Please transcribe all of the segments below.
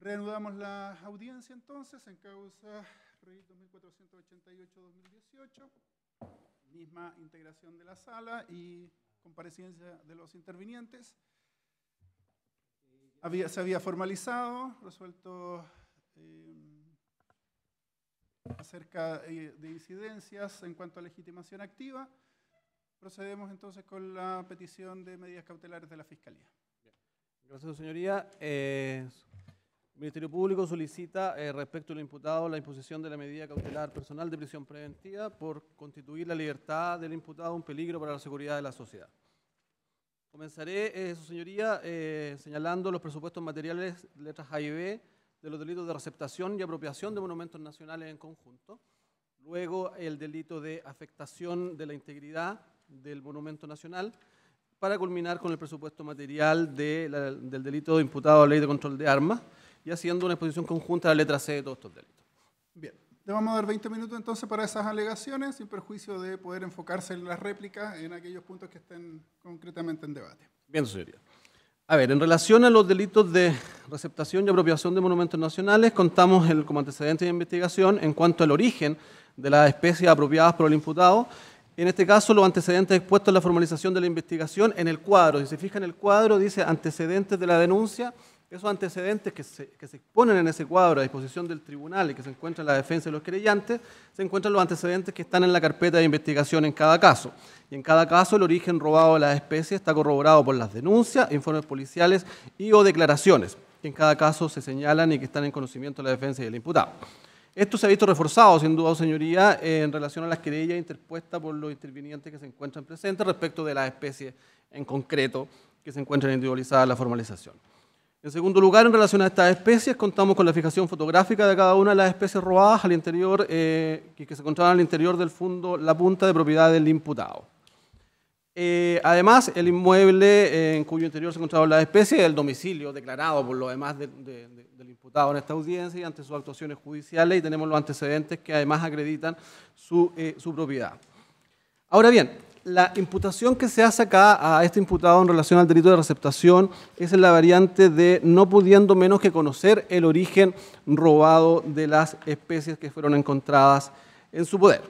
Reanudamos la audiencia entonces en causa REIT 2488-2018, misma integración de la sala y comparecencia de los intervinientes. Se había formalizado, resuelto acerca de incidencias en cuanto a legitimación activa. Procedemos entonces con la petición de medidas cautelares de la Fiscalía. Gracias, señoría. El Ministerio Público solicita respecto al imputado la imposición de la medida cautelar personal de prisión preventiva por constituir la libertad del imputado un peligro para la seguridad de la sociedad. Comenzaré, su señoría, señalando los presupuestos materiales, letras A y B, de los delitos de receptación y apropiación de monumentos nacionales en conjunto. Luego, el delito de afectación de la integridad del monumento nacional, para culminar con el presupuesto material del delito imputado a la Ley de Control de Armas, y haciendo una exposición conjunta de la letra C de todos estos delitos. Bien, le vamos a dar 20 minutos entonces para esas alegaciones, sin perjuicio de poder enfocarse en las réplicas en aquellos puntos que estén concretamente en debate. Bien, señoría. A ver, en relación a los delitos de receptación y apropiación de monumentos nacionales, contamos como antecedente de investigación en cuanto al origen de las especies apropiadas por el imputado. En este caso, los antecedentes expuestos en la formalización de la investigación en el cuadro. Si se fija en el cuadro, dice antecedentes de la denuncia. Esos antecedentes que se exponen en ese cuadro a disposición del tribunal y que se encuentran en la defensa de los querellantes, se encuentran los antecedentes que están en la carpeta de investigación en cada caso. Y en cada caso, el origen robado de las especies está corroborado por las denuncias, informes policiales y o declaraciones, que en cada caso se señalan y que están en conocimiento de la defensa y del imputado. Esto se ha visto reforzado, sin duda, señoría, en relación a las querellas interpuestas por los intervinientes que se encuentran presentes respecto de las especies en concreto que se encuentran individualizadas en la formalización. En segundo lugar, en relación a estas especies, contamos con la fijación fotográfica de cada una de las especies robadas al interior, que se encontraban al interior del fondo La Punta de propiedad del imputado. Además, el inmueble en cuyo interior se encontraban las especies es el domicilio declarado por lo demás del imputado en esta audiencia y ante sus actuaciones judiciales, y tenemos los antecedentes que además acreditan su propiedad. Ahora bien, la imputación que se hace acá a este imputado en relación al delito de receptación es en la variante de no pudiendo menos que conocer el origen robado de las especies que fueron encontradas en su poder.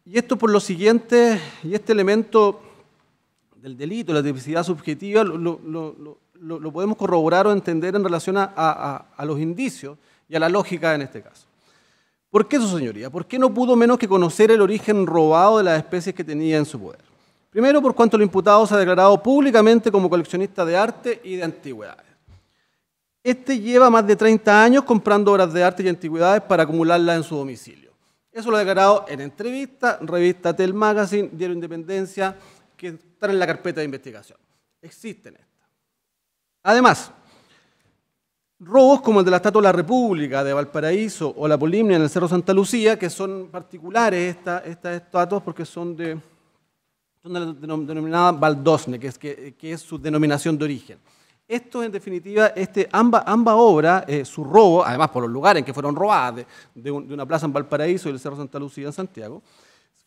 Y esto por lo siguiente, y este elemento del delito, la tipicidad subjetiva, lo podemos corroborar o entender en relación a los indicios y a la lógica en este caso. ¿Por qué eso, señoría? ¿Por qué no pudo menos que conocer el origen robado de las especies que tenía en su poder? Primero, por cuanto el imputado se ha declarado públicamente como coleccionista de arte y de antigüedades. Este lleva más de 30 años comprando obras de arte y antigüedades para acumularlas en su domicilio. Eso lo ha declarado en entrevistas, revista Tel Magazine, Diario Independencia, que están en la carpeta de investigación. Existen estas. Además, robos como el de la Estatua de la República de Valparaíso o la Polimnia en el Cerro Santa Lucía, que son particulares estas estatuas porque son de la denominada baldosne, que es su denominación de origen. Esto, en definitiva, ambas obras, su robo, además por los lugares en que fueron robadas, de una plaza en Valparaíso y el Cerro Santa Lucía en Santiago,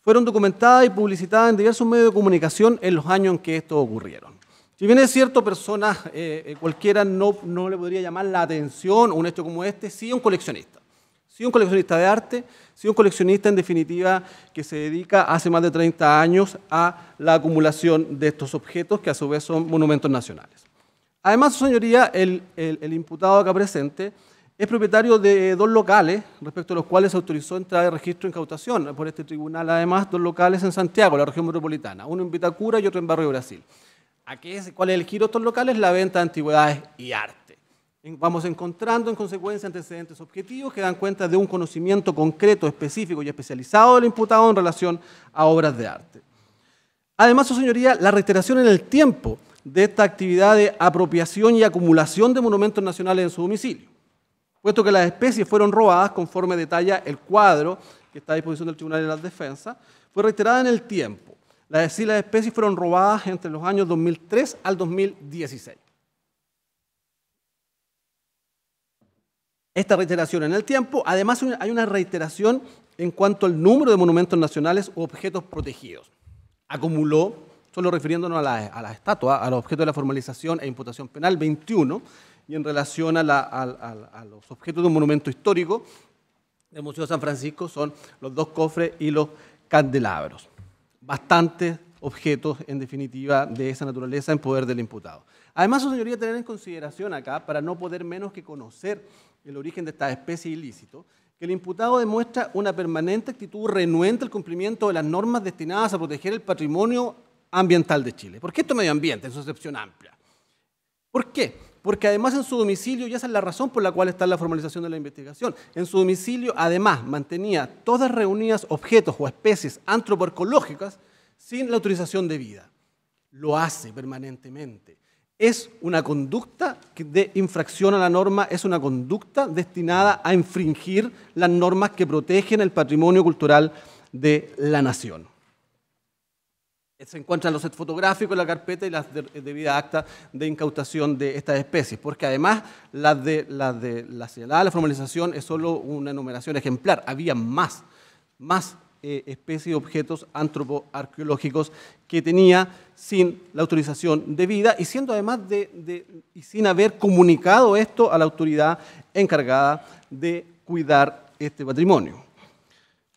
fueron documentadas y publicitadas en diversos medios de comunicación en los años en que estos ocurrieron. Si bien es cierto, personas cualquiera no le podría llamar la atención un hecho como este, sí un coleccionista. Sí un coleccionista de arte, sí un coleccionista en definitiva que se dedica hace más de 30 años a la acumulación de estos objetos que a su vez son monumentos nacionales. Además, señoría, el imputado acá presente es propietario de 2 locales, respecto a los cuales se autorizó entrada de registro e incautación por este tribunal, además 2 locales en Santiago, la región metropolitana, uno en Vitacura y otro en Barrio Brasil. ¿Cuál es el giro de estos locales? La venta de antigüedades y arte. Vamos encontrando en consecuencia antecedentes objetivos que dan cuenta de un conocimiento concreto, específico y especializado del imputado en relación a obras de arte. Además, su señoría, la reiteración en el tiempo de esta actividad de apropiación y acumulación de monumentos nacionales en su domicilio, puesto que las especies fueron robadas conforme detalla el cuadro que está a disposición del Tribunal de la Defensa, fue reiterada en el tiempo. Las especies fueron robadas entre los años 2003 al 2016. Esta reiteración en el tiempo, además hay una reiteración en cuanto al número de monumentos nacionales u objetos protegidos. Acumuló, solo refiriéndonos a las estatuas, a los objetos de la formalización e imputación penal, 21, y en relación a los objetos de un monumento histórico del Museo de San Francisco son los 2 cofres y los candelabros. Bastantes objetos, en definitiva, de esa naturaleza en poder del imputado. Además, su señoría, tener en consideración acá, para no poder menos que conocer el origen de esta especie ilícito, que el imputado demuestra una permanente actitud renuente al cumplimiento de las normas destinadas a proteger el patrimonio ambiental de Chile. ¿Por qué esto medio ambiente en su acepción amplia? ¿Por qué? Porque además en su domicilio, y esa es la razón por la cual está la formalización de la investigación, en su domicilio además mantenía todas reunidas objetos o especies antropoarqueológicas sin la autorización debida. Lo hace permanentemente. Es una conducta de infracción a la norma, es una conducta destinada a infringir las normas que protegen el patrimonio cultural de la nación. Se encuentran los sets fotográficos en la carpeta y las debidas actas de incautación de estas especies, porque además la señalada la formalización es solo una enumeración ejemplar, había más especies y objetos antropoarqueológicos que tenía sin la autorización debida y siendo además y sin haber comunicado esto a la autoridad encargada de cuidar este patrimonio.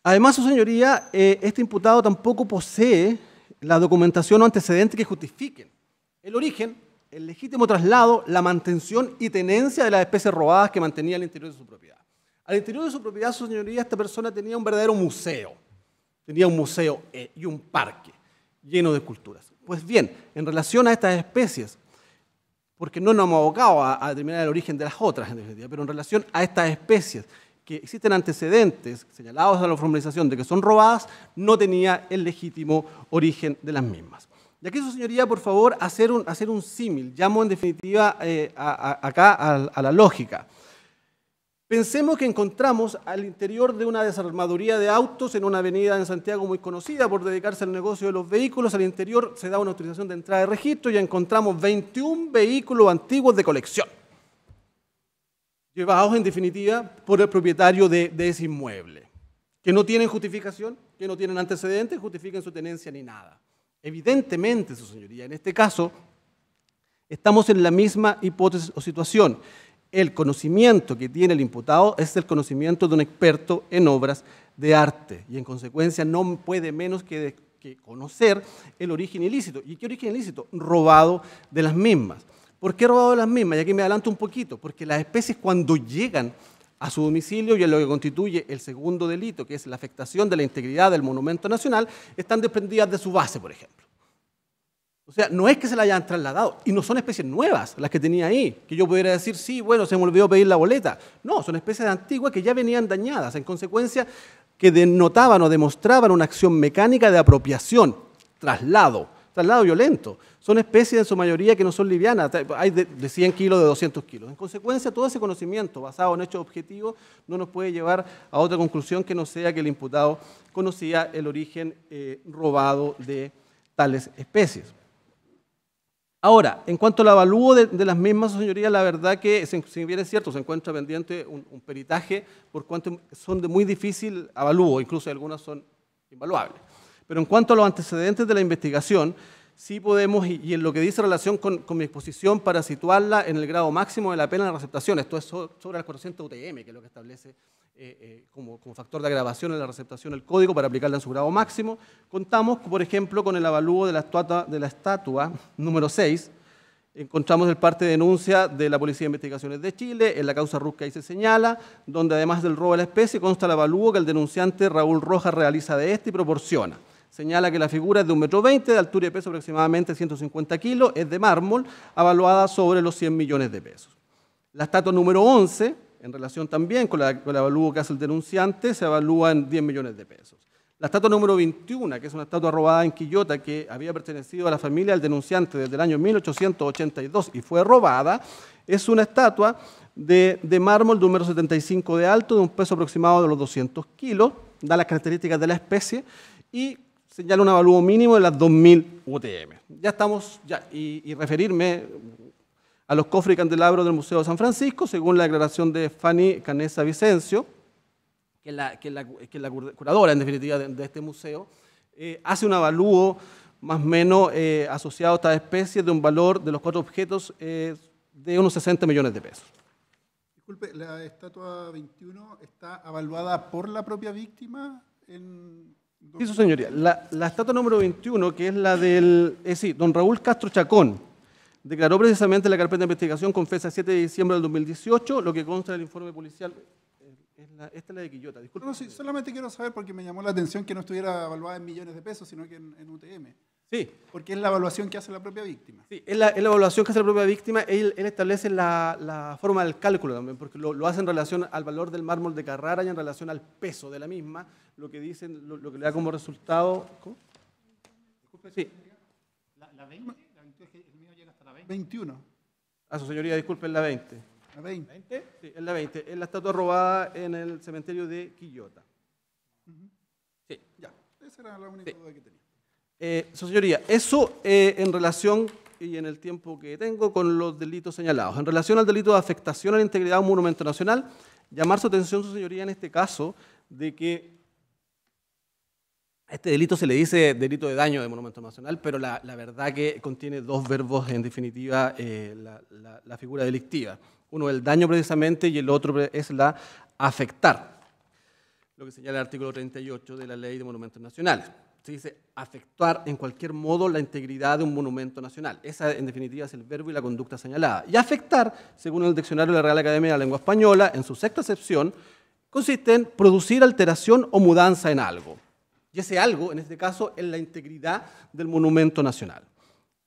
Además, su señoría, este imputado tampoco posee la documentación o antecedentes que justifiquen el origen, el legítimo traslado, la mantención y tenencia de las especies robadas que mantenía al interior de su propiedad. Al interior de su propiedad, su señoría, esta persona tenía un verdadero museo. Tenía un museo y un parque lleno de esculturas. Pues bien, en relación a estas especies, porque no nos hemos abocado a determinar el origen de las otras, en definitiva, pero en relación a estas especies que existen antecedentes señalados a la formalización de que son robadas, no tenía el legítimo origen de las mismas. Y aquí, su señoría, por favor, hacer un símil. Llamo en definitiva acá a la lógica. Pensemos que encontramos al interior de una desarmaduría de autos en una avenida en Santiago muy conocida por dedicarse al negocio de los vehículos. Al interior se da una autorización de entrada de registro y encontramos 21 vehículos antiguos de colección, llevados en definitiva por el propietario de ese inmueble, que no tienen justificación, que no tienen antecedentes, justifiquen su tenencia ni nada. Evidentemente, su señoría, en este caso, estamos en la misma hipótesis o situación. El conocimiento que tiene el imputado es el conocimiento de un experto en obras de arte y en consecuencia no puede menos que conocer el origen ilícito. ¿Y qué origen ilícito? Robado de las mismas. ¿Por qué robado de las mismas? Y aquí me adelanto un poquito, porque las especies cuando llegan a su domicilio y a lo que constituye el segundo delito, que es la afectación de la integridad del monumento nacional, están desprendidas de su base, por ejemplo. O sea, no es que se la hayan trasladado, y no son especies nuevas las que tenía ahí, que yo pudiera decir, sí, bueno, se me olvidó pedir la boleta. No, son especies antiguas que ya venían dañadas, en consecuencia que denotaban o demostraban una acción mecánica de apropiación, traslado violento. Son especies en su mayoría que no son livianas, hay de 100 kilos, de 200 kilos. En consecuencia, todo ese conocimiento basado en hechos objetivos no nos puede llevar a otra conclusión que no sea que el imputado conocía el origen robado de tales especies. Ahora, en cuanto al avalúo de las mismas, señoría, la verdad que, si bien es cierto, se encuentra pendiente un peritaje, por cuanto son de muy difícil avalúo, incluso algunas son invaluables. Pero en cuanto a los antecedentes de la investigación, sí podemos, y en lo que dice relación con mi exposición, para situarla en el grado máximo de la pena de la receptación, esto es sobre las 400 UTM, que es lo que establece como factor de agravación en la receptación el código para aplicarla en su grado máximo. Contamos, por ejemplo, con el avalúo de la estatua número 6. Encontramos el parte de denuncia de la Policía de Investigaciones de Chile, en la causa RUS que ahí se señala, donde además del robo de la especie consta el avalúo que el denunciante Raúl Rojas realiza de este y proporciona. Señala que la figura es de 1,20 m, de altura y peso aproximadamente 150 kilos, es de mármol, evaluada sobre los 100 millones de pesos. La estatua número 11, en relación también con el avalúo que hace el denunciante, se evalúa en 10 millones de pesos. La estatua número 21, que es una estatua robada en Quillota que había pertenecido a la familia del denunciante desde el año 1882 y fue robada, es una estatua de mármol de 1,75 m de alto, de un peso aproximado de los 200 kilos, da las características de la especie y señala un avalúo mínimo de las 2.000 UTM. Ya estamos, y referirme a los cofres y candelabros del Museo de San Francisco, según la declaración de Fanny Canesa Vicencio, que es la curadora, en definitiva, de este museo, hace un avalúo más o menos asociado a estas especies de un valor de los 4 objetos de unos 60 millones de pesos. Disculpe, ¿la estatua 21 está avaluada por la propia víctima? Sí, su señoría. La estatua número 21, que es la del... sí, don Raúl Castro Chacón, declaró precisamente en la carpeta de investigación con fecha 7 de diciembre del 2018, lo que consta del informe policial. Esta es la de Quillota, disculpe. No, sí, solamente quiero saber porque me llamó la atención que no estuviera evaluada en millones de pesos, sino que en UTM. Sí. Porque es la evaluación que hace la propia víctima. Sí, es la evaluación que hace la propia víctima. Él establece la forma del cálculo también, porque lo hace en relación al valor del mármol de Carrara y en relación al peso de la misma, lo que dicen, lo que le da como resultado. ¿Cómo? Disculpe, sí. La 20, la 20, el mío llega hasta la 20. 21. A su señoría, disculpe, es la 20. La 20. ¿20? Sí, es la 20. Es la estatua robada en el cementerio de Quillota. Sí. Ya, esa era la única duda que tenía. Su señoría, eso en relación, y en el tiempo que tengo, con los delitos señalados. En relación al delito de afectación a la integridad de un monumento nacional, llamar su atención, su señoría, en este caso, de que a este delito se le dice delito de daño de monumento nacional, pero la verdad que contiene dos verbos, en definitiva, la figura delictiva. Uno es el daño precisamente y el otro es la afectar, lo que señala el artículo 38 de la Ley de Monumentos Nacionales. Se dice afectar en cualquier modo la integridad de un monumento nacional. Esa, en definitiva, es el verbo y la conducta señalada. Y afectar, según el diccionario de la Real Academia de la Lengua Española, en su sexta acepción, consiste en producir alteración o mudanza en algo. Y ese algo, en este caso, es la integridad del monumento nacional.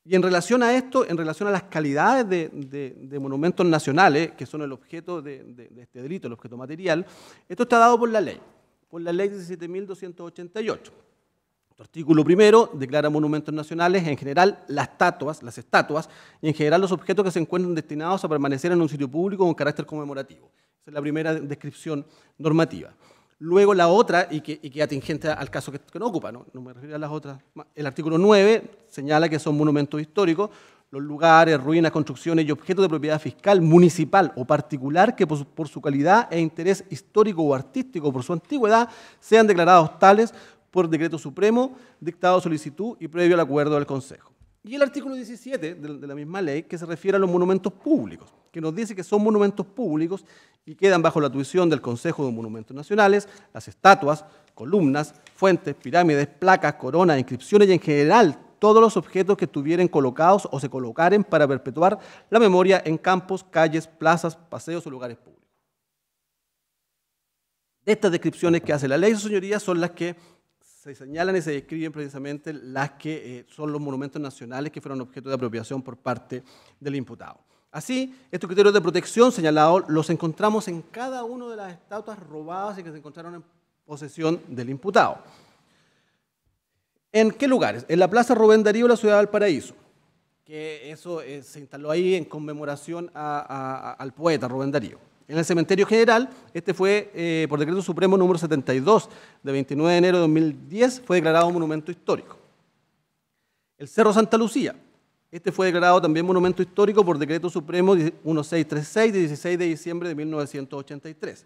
Y en relación a esto, en relación a las calidades de monumentos nacionales, que son el objeto de este delito, el objeto material, esto está dado por la ley 17.288. El artículo primero declara monumentos nacionales en general las estatuas y en general los objetos que se encuentran destinados a permanecer en un sitio público con carácter conmemorativo. Esa es la primera descripción normativa. Luego la otra, y que atingente al caso que no ocupa, no me refiero a las otras. El artículo 9 señala que son monumentos históricos los lugares, ruinas, construcciones y objetos de propiedad fiscal, municipal o particular que por su calidad e interés histórico o artístico, por su antigüedad, sean declarados tales por decreto supremo, dictado a solicitud y previo al acuerdo del Consejo. Y el artículo 17 de la misma ley, que se refiere a los monumentos públicos, que nos dice que son monumentos públicos y quedan bajo la tuición del Consejo de Monumentos Nacionales, las estatuas, columnas, fuentes, pirámides, placas, coronas, inscripciones y en general todos los objetos que estuvieren colocados o se colocaren para perpetuar la memoria en campos, calles, plazas, paseos o lugares públicos. Estas descripciones que hace la ley, su señoría, son las que se señalan y se describen precisamente las que son los monumentos nacionales que fueron objeto de apropiación por parte del imputado. Así, estos criterios de protección señalados los encontramos en cada una de las estatuas robadas y que se encontraron en posesión del imputado. ¿En qué lugares? En la Plaza Rubén Darío de la ciudad de Valparaíso, que eso se instaló ahí en conmemoración al poeta Rubén Darío. En el Cementerio General, este fue, por decreto supremo número 72, de 29 de enero de 2010, fue declarado monumento histórico. El Cerro Santa Lucía, este fue declarado también monumento histórico por decreto supremo 1636, de 16 de diciembre de 1983.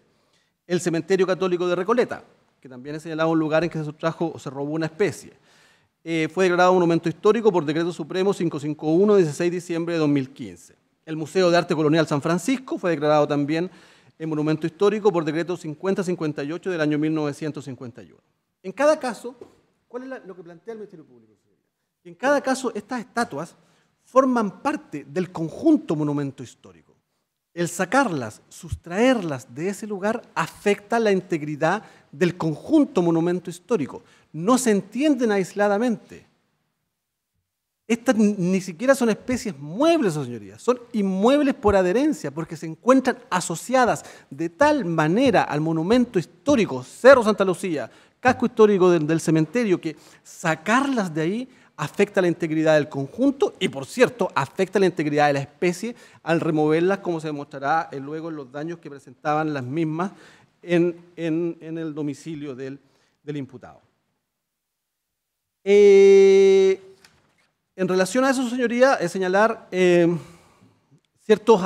El Cementerio Católico de Recoleta, que también es señalado un lugar en que se sustrajo o se robó una especie, fue declarado monumento histórico por decreto supremo 551, de 16 de diciembre de 2015. El Museo de Arte Colonial San Francisco fue declarado también en monumento histórico por decreto 5058 del año 1951. En cada caso, ¿cuál es lo que plantea el Ministerio Público? En cada caso, estas estatuas forman parte del conjunto monumento histórico. El sacarlas, sustraerlas de ese lugar afecta la integridad del conjunto monumento histórico. No se entienden aisladamente. Estas ni siquiera son especies muebles, señorías, son inmuebles por adherencia, porque se encuentran asociadas de tal manera al monumento histórico, Cerro Santa Lucía, casco histórico del cementerio, que sacarlas de ahí afecta la integridad del conjunto y, por cierto, afecta la integridad de la especie al removerlas, como se demostrará luego en los daños que presentaban las mismas en el domicilio del imputado. En relación a eso, señoría, es señalar ciertos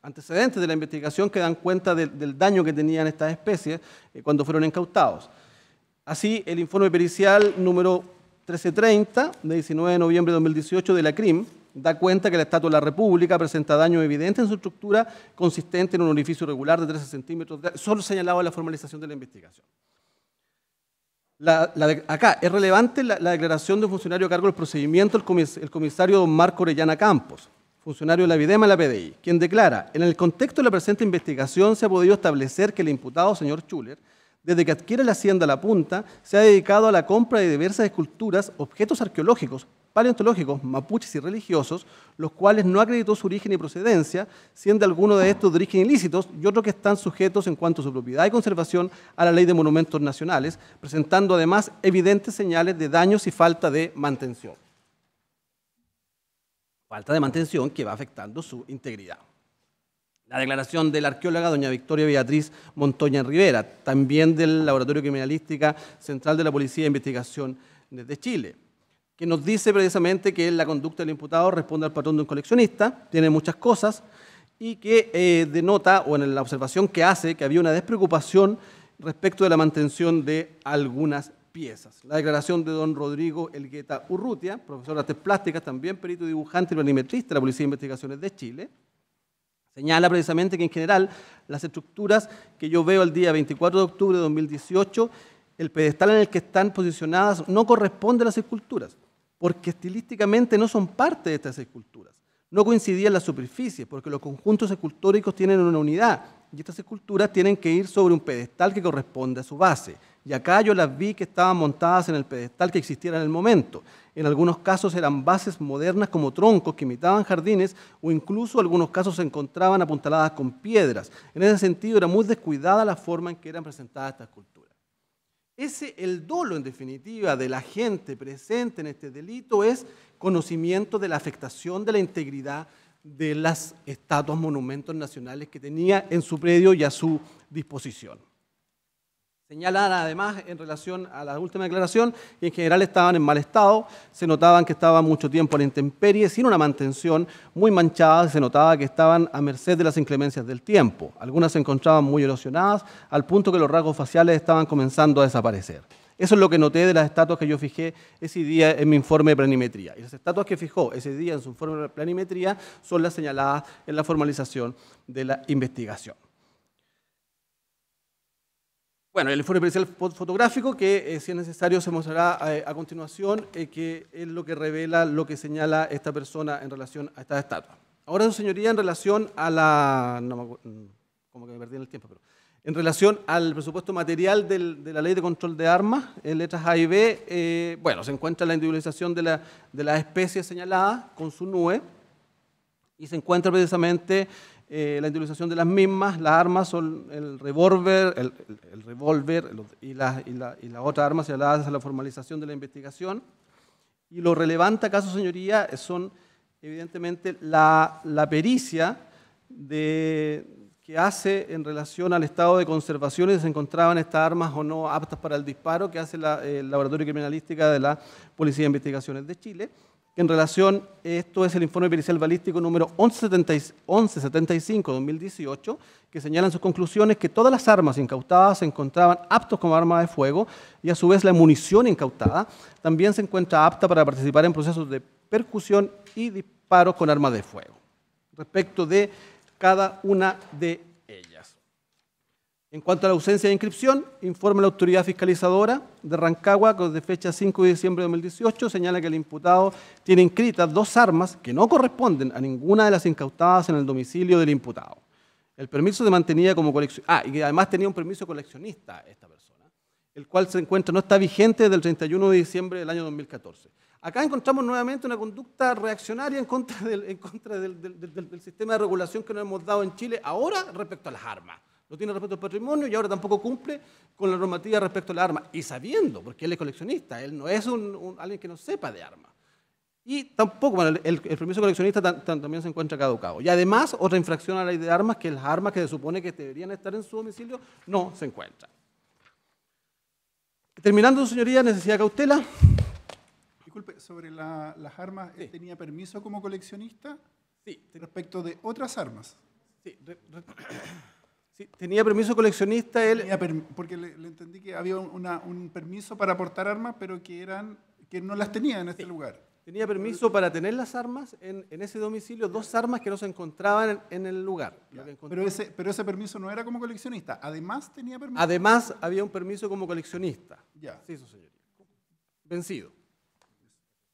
antecedentes de la investigación que dan cuenta del daño que tenían estas especies cuando fueron incautados. Así, el informe pericial número 1330, de 19 de noviembre de 2018 de la CRIM, da cuenta que la Estatua de la República presenta daño evidente en su estructura, consistente en un orificio irregular de 13 centímetros, solo señalado en la formalización de la investigación. Acá es relevante la declaración de un funcionario a cargo del procedimiento, el comisario don Marco Orellana Campos, funcionario de la Videma y la PDI, quien declara: en el contexto de la presente investigación se ha podido establecer que el imputado, señor Schuller, desde que adquiere la hacienda La Punta, se ha dedicado a la compra de diversas esculturas, objetos arqueológicos, paleontológicos, mapuches y religiosos, los cuales no acreditó su origen y procedencia, siendo algunos de estos de origen ilícitos y otros que están sujetos en cuanto a su propiedad y conservación a la Ley de Monumentos Nacionales, presentando además evidentes señales de daños y falta de mantención. Falta de mantención que va afectando su integridad. La declaración de la arqueóloga doña Victoria Beatriz Montoya Rivera, también del Laboratorio de Criminalística Central de la Policía de Investigación de Chile, que nos dice precisamente que la conducta del imputado responde al patrón de un coleccionista, tiene muchas cosas, y que denota, o en la observación que hace, que había una despreocupación respecto de la mantención de algunas piezas. La declaración de don Rodrigo Elgueta Urrutia, profesor de artes plásticas, también perito dibujante y planimetrista de la Policía de Investigaciones de Chile, señala precisamente que en general las estructuras que yo veo el día 24 de octubre de 2018, el pedestal en el que están posicionadas no corresponde a las esculturas, porque estilísticamente no son parte de estas esculturas. No coincidían las superficies, porque los conjuntos escultóricos tienen una unidad, y estas esculturas tienen que ir sobre un pedestal que corresponde a su base. Y acá yo las vi que estaban montadas en el pedestal que existiera en el momento. En algunos casos eran bases modernas como troncos que imitaban jardines, o incluso en algunos casos se encontraban apuntaladas con piedras. En ese sentido era muy descuidada la forma en que eran presentadas estas esculturas. El dolo, en definitiva, de la gente presente en este delito es conocimiento de la afectación de la integridad de las estatuas, monumentos nacionales que tenía en su predio y a su disposición. Señalan además, en relación a la última declaración, que en general estaban en mal estado, se notaban que estaban mucho tiempo a la intemperie, sin una mantención, muy manchadas, se notaba que estaban a merced de las inclemencias del tiempo. Algunas se encontraban muy erosionadas, al punto que los rasgos faciales estaban comenzando a desaparecer. Eso es lo que noté de las estatuas que yo fijé ese día en mi informe de planimetría. Y las estatuas que fijó ese día en su informe de planimetría son las señaladas en la formalización de la investigación. Bueno, el informe pericial fotográfico, que si es necesario se mostrará a continuación, que es lo que revela lo que señala esta persona en relación a estas estatuas. Ahora, su señoría, en relación a la... No me acuerdo, como que me perdí en el tiempo, pero... En relación al presupuesto material de la Ley de Control de Armas, en letras A y B, bueno, se encuentra la individualización de las especies señaladas con su NUE, y se encuentra precisamente la individualización de las mismas. Las armas son el revólver, y la otra arma señaladas a la formalización de la investigación. Y lo relevante acaso, señoría, son evidentemente la pericia que hace en relación al estado de conservación y si se encontraban estas armas o no aptas para el disparo, que hace el Laboratorio de Criminalística de la Policía de Investigaciones de Chile. En relación, esto es el informe pericial balístico número 1175-2018, que señala en sus conclusiones que todas las armas incautadas se encontraban aptos como armas de fuego y a su vez la munición incautada también se encuentra apta para participar en procesos de percusión y disparos con armas de fuego. Respecto de cada una de ellas. En cuanto a la ausencia de inscripción, informa la autoridad fiscalizadora de Rancagua, que de fecha 5 de diciembre de 2018 señala que el imputado tiene inscritas 2 armas que no corresponden a ninguna de las incautadas en el domicilio del imputado. El permiso se mantenía como coleccionista, y que además tenía un permiso coleccionista esta persona, el cual no está vigente desde el 31 de diciembre del año 2014. Acá encontramos nuevamente una conducta reaccionaria en contra del sistema de regulación que nos hemos dado en Chile ahora respecto a las armas. No tiene respecto al patrimonio y ahora tampoco cumple con la normativa respecto a las armas. Y sabiendo, porque él es coleccionista, él no es alguien que no sepa de armas. Y tampoco, bueno, el permiso coleccionista también se encuentra caducado. Y además, otra infracción a la ley de armas, que las armas que se supone que deberían estar en su domicilio, no se encuentran. Terminando, señoría, necesidad de cautela. Disculpe, sobre las armas, Sí. ¿tenía permiso como coleccionista? Sí, Respecto de otras armas. sí, sí, tenía permiso coleccionista él. Porque le entendí que había un permiso para portar armas, pero que no las tenía en este lugar. tenía permiso para tener las armas en ese domicilio, 2 armas que no se encontraban en el lugar. Ya. Lo que encontró- Pero ese permiso no era como coleccionista. Además tenía permiso. Además, había un permiso como coleccionista. Ya. Sí, su señoría. Vencido.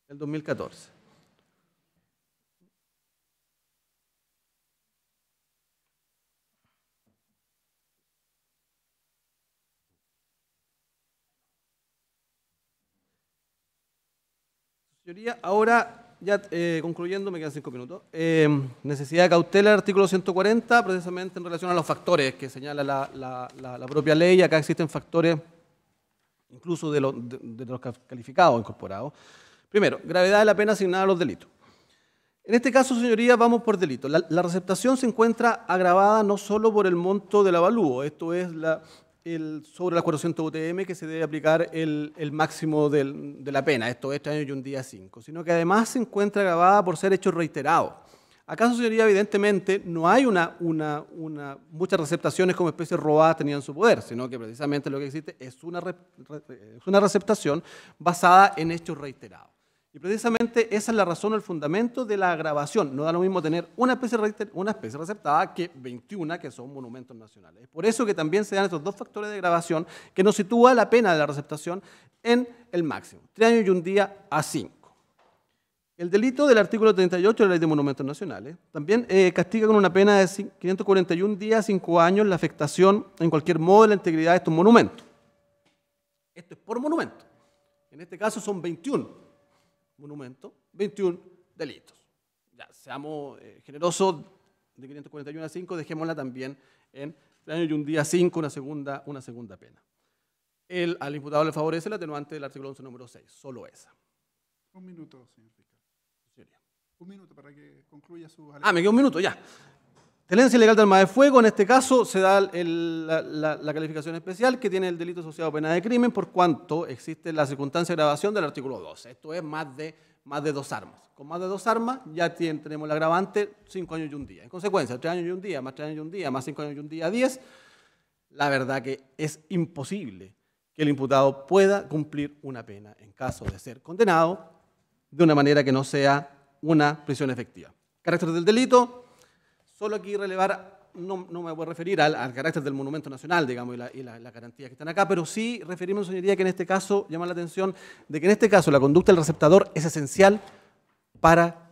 El 2014. Señoría, ahora, ya concluyendo, me quedan 5 minutos. Necesidad de cautela, artículo 140, precisamente en relación a los factores que señala la propia ley. Acá existen factores incluso de los calificados incorporados. Primero, gravedad de la pena asignada a los delitos. En este caso, señoría, vamos por delito. La receptación se encuentra agravada no solo por el monto del avalúo, esto es sobre las 400 UTM que se debe aplicar el máximo de la pena, esto es 3 años y un día 5, sino que además se encuentra agravada por ser hechos reiterados. ¿Acaso, señoría, evidentemente no hay muchas receptaciones como especies robadas tenidas en su poder, sino que precisamente lo que existe es una receptación basada en hechos reiterados? Y precisamente esa es la razón o el fundamento de la agravación. No da lo mismo tener una especie receptada que 21 que son monumentos nacionales. Es por eso que también se dan estos 2 factores de agravación que nos sitúa la pena de la receptación en el máximo, 3 años y un día a 5. El delito del artículo 38 de la Ley de Monumentos Nacionales también castiga con una pena de 541 días, 5 años, la afectación en cualquier modo de la integridad de estos monumentos. Esto es por monumento. En este caso son 21 monumentos, 21 delitos. Ya, seamos generosos, de 541 a 5, dejémosla también en 3 años y un día 5, una segunda pena. Al imputado le favorece el atenuante del artículo 11, número 6, solo esa. Un minuto, señor fiscal. Señoría. Un minuto para que concluya su... Me queda un minuto, ya. Tenencia ilegal de arma de fuego, en este caso se da la calificación especial que tiene el delito asociado a pena de crimen por cuanto existe la circunstancia de agravación del artículo 12. Esto es más de 2 armas. Con más de 2 armas ya tenemos el agravante 5 años y un día. En consecuencia, 3 años y un día, más 3 años y un día, más 5 años y un día, 10. La verdad que es imposible que el imputado pueda cumplir una pena en caso de ser condenado de una manera que no sea una prisión efectiva. Carácter del delito. Solo aquí relevar, no me voy a referir al carácter del monumento nacional, digamos, y las garantías que están acá, pero sí referimos, señoría, que en este caso, llama la atención de que en este caso la conducta del receptador es esencial para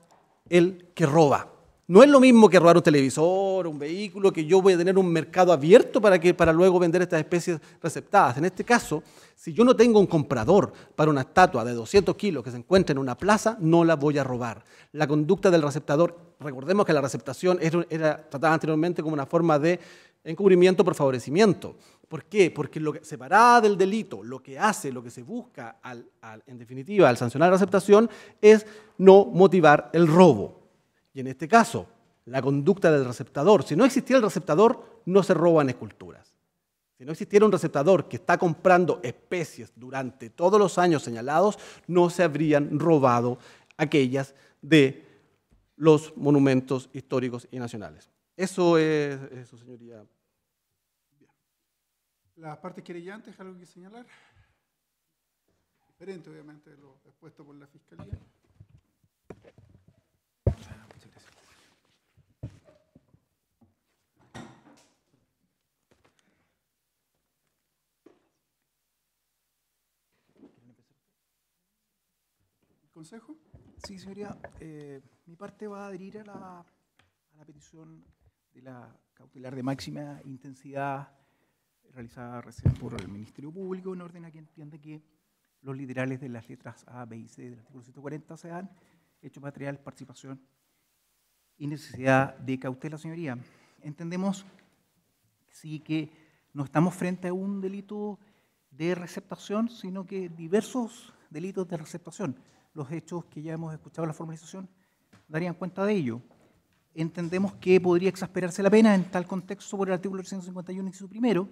el que roba. No es lo mismo que robar un televisor, un vehículo, que yo voy a tener un mercado abierto para luego vender estas especies receptadas. En este caso, si yo no tengo un comprador para una estatua de 200 kilos que se encuentra en una plaza, no la voy a robar. La conducta del receptador, recordemos que la receptación era tratada anteriormente como una forma de encubrimiento por favorecimiento. ¿Por qué? Porque separada del delito, lo que se busca, en definitiva, al sancionar la receptación, es no motivar el robo. Y en este caso, la conducta del receptador, si no existiera el receptador, no se roban esculturas. Si no existiera un receptador que está comprando especies durante todos los años señalados, no se habrían robado aquellas de los monumentos históricos y nacionales. Eso es, señoría. ¿Las partes querellantes, algo que señalar? Diferente, obviamente, de lo expuesto por la Fiscalía. ¿Consejo? Sí, señoría. Mi parte va a adherir a la petición de la cautelar de máxima intensidad realizada recién por el Ministerio Público, en orden a que entiende que los literales de las letras A, B y C del artículo 140 sean hechos material, participación y necesidad de cautela, señoría. Entendemos sí que no estamos frente a un delito de receptación, sino que diversos delitos de receptación. Los hechos que ya hemos escuchado en la formalización darían cuenta de ello. Entendemos que podría exasperarse la pena en tal contexto por el artículo 351, inciso primero,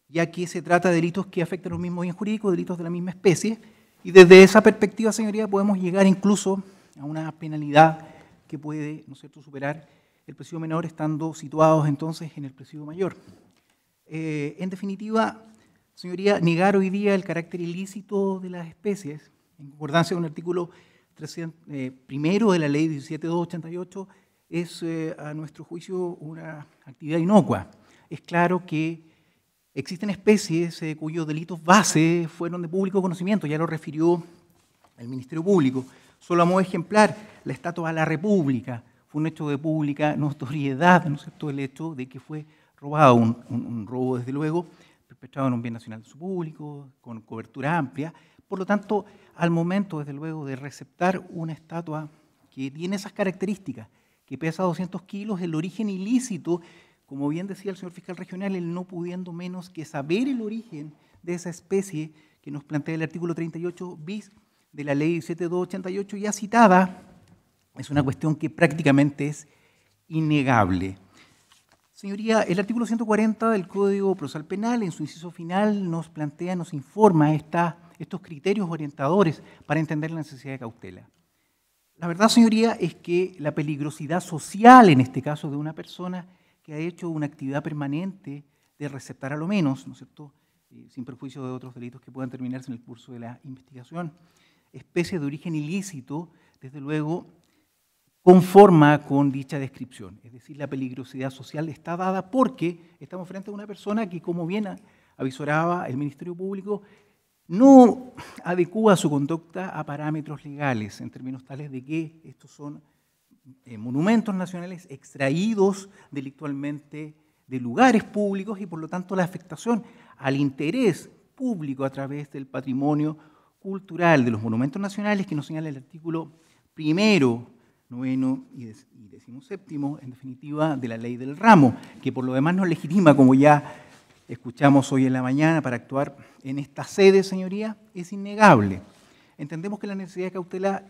ya que se trata de delitos que afectan los mismos bienes jurídicos, delitos de la misma especie, y desde esa perspectiva, señoría, podemos llegar incluso a una penalidad que puede, ¿no es cierto?, superar el presidio menor, estando situados entonces en el presidio mayor. En definitiva, señoría, negar hoy día el carácter ilícito de las especies, en concordancia con el artículo primero de la ley 17288 es, a nuestro juicio, una actividad inocua. Es claro que existen especies cuyos delitos base fueron de público conocimiento, ya lo refirió el Ministerio Público. Solo a modo ejemplar, la estatua a la República fue un hecho de pública notoriedad, ¿no es cierto?, el hecho de que fue robado, un robo, desde luego, perpetrado en un bien nacional de su público, con cobertura amplia. Por lo tanto, al momento, desde luego, de receptar una estatua que tiene esas características, que pesa 200 kilos, el origen ilícito, como bien decía el señor fiscal regional, el no pudiendo menos que saber el origen de esa especie que nos plantea el artículo 38 bis de la ley 17288 ya citada, es una cuestión que prácticamente es innegable. Señoría, el artículo 140 del Código Procesal Penal, en su inciso final, nos plantea, nos informa estos criterios orientadores para entender la necesidad de cautela. La verdad, señoría, es que la peligrosidad social, en este caso de una persona que ha hecho una actividad permanente de receptar a lo menos, ¿no es cierto?, sin perjuicio de otros delitos que puedan terminarse en el curso de la investigación, especie de origen ilícito, desde luego, conforma con dicha descripción. Es decir, la peligrosidad social está dada porque estamos frente a una persona que, como bien avisoraba el Ministerio Público, no adecúa su conducta a parámetros legales, en términos tales de que estos son monumentos nacionales extraídos delictualmente de lugares públicos y, por lo tanto, la afectación al interés público a través del patrimonio cultural de los monumentos nacionales que nos señala el artículo 1º, 9º y 17º, en definitiva, de la ley del ramo, que por lo demás nos legitima, como ya escuchamos hoy en la mañana, para actuar en esta sede, señoría, es innegable. Entendemos que la necesidad de cautela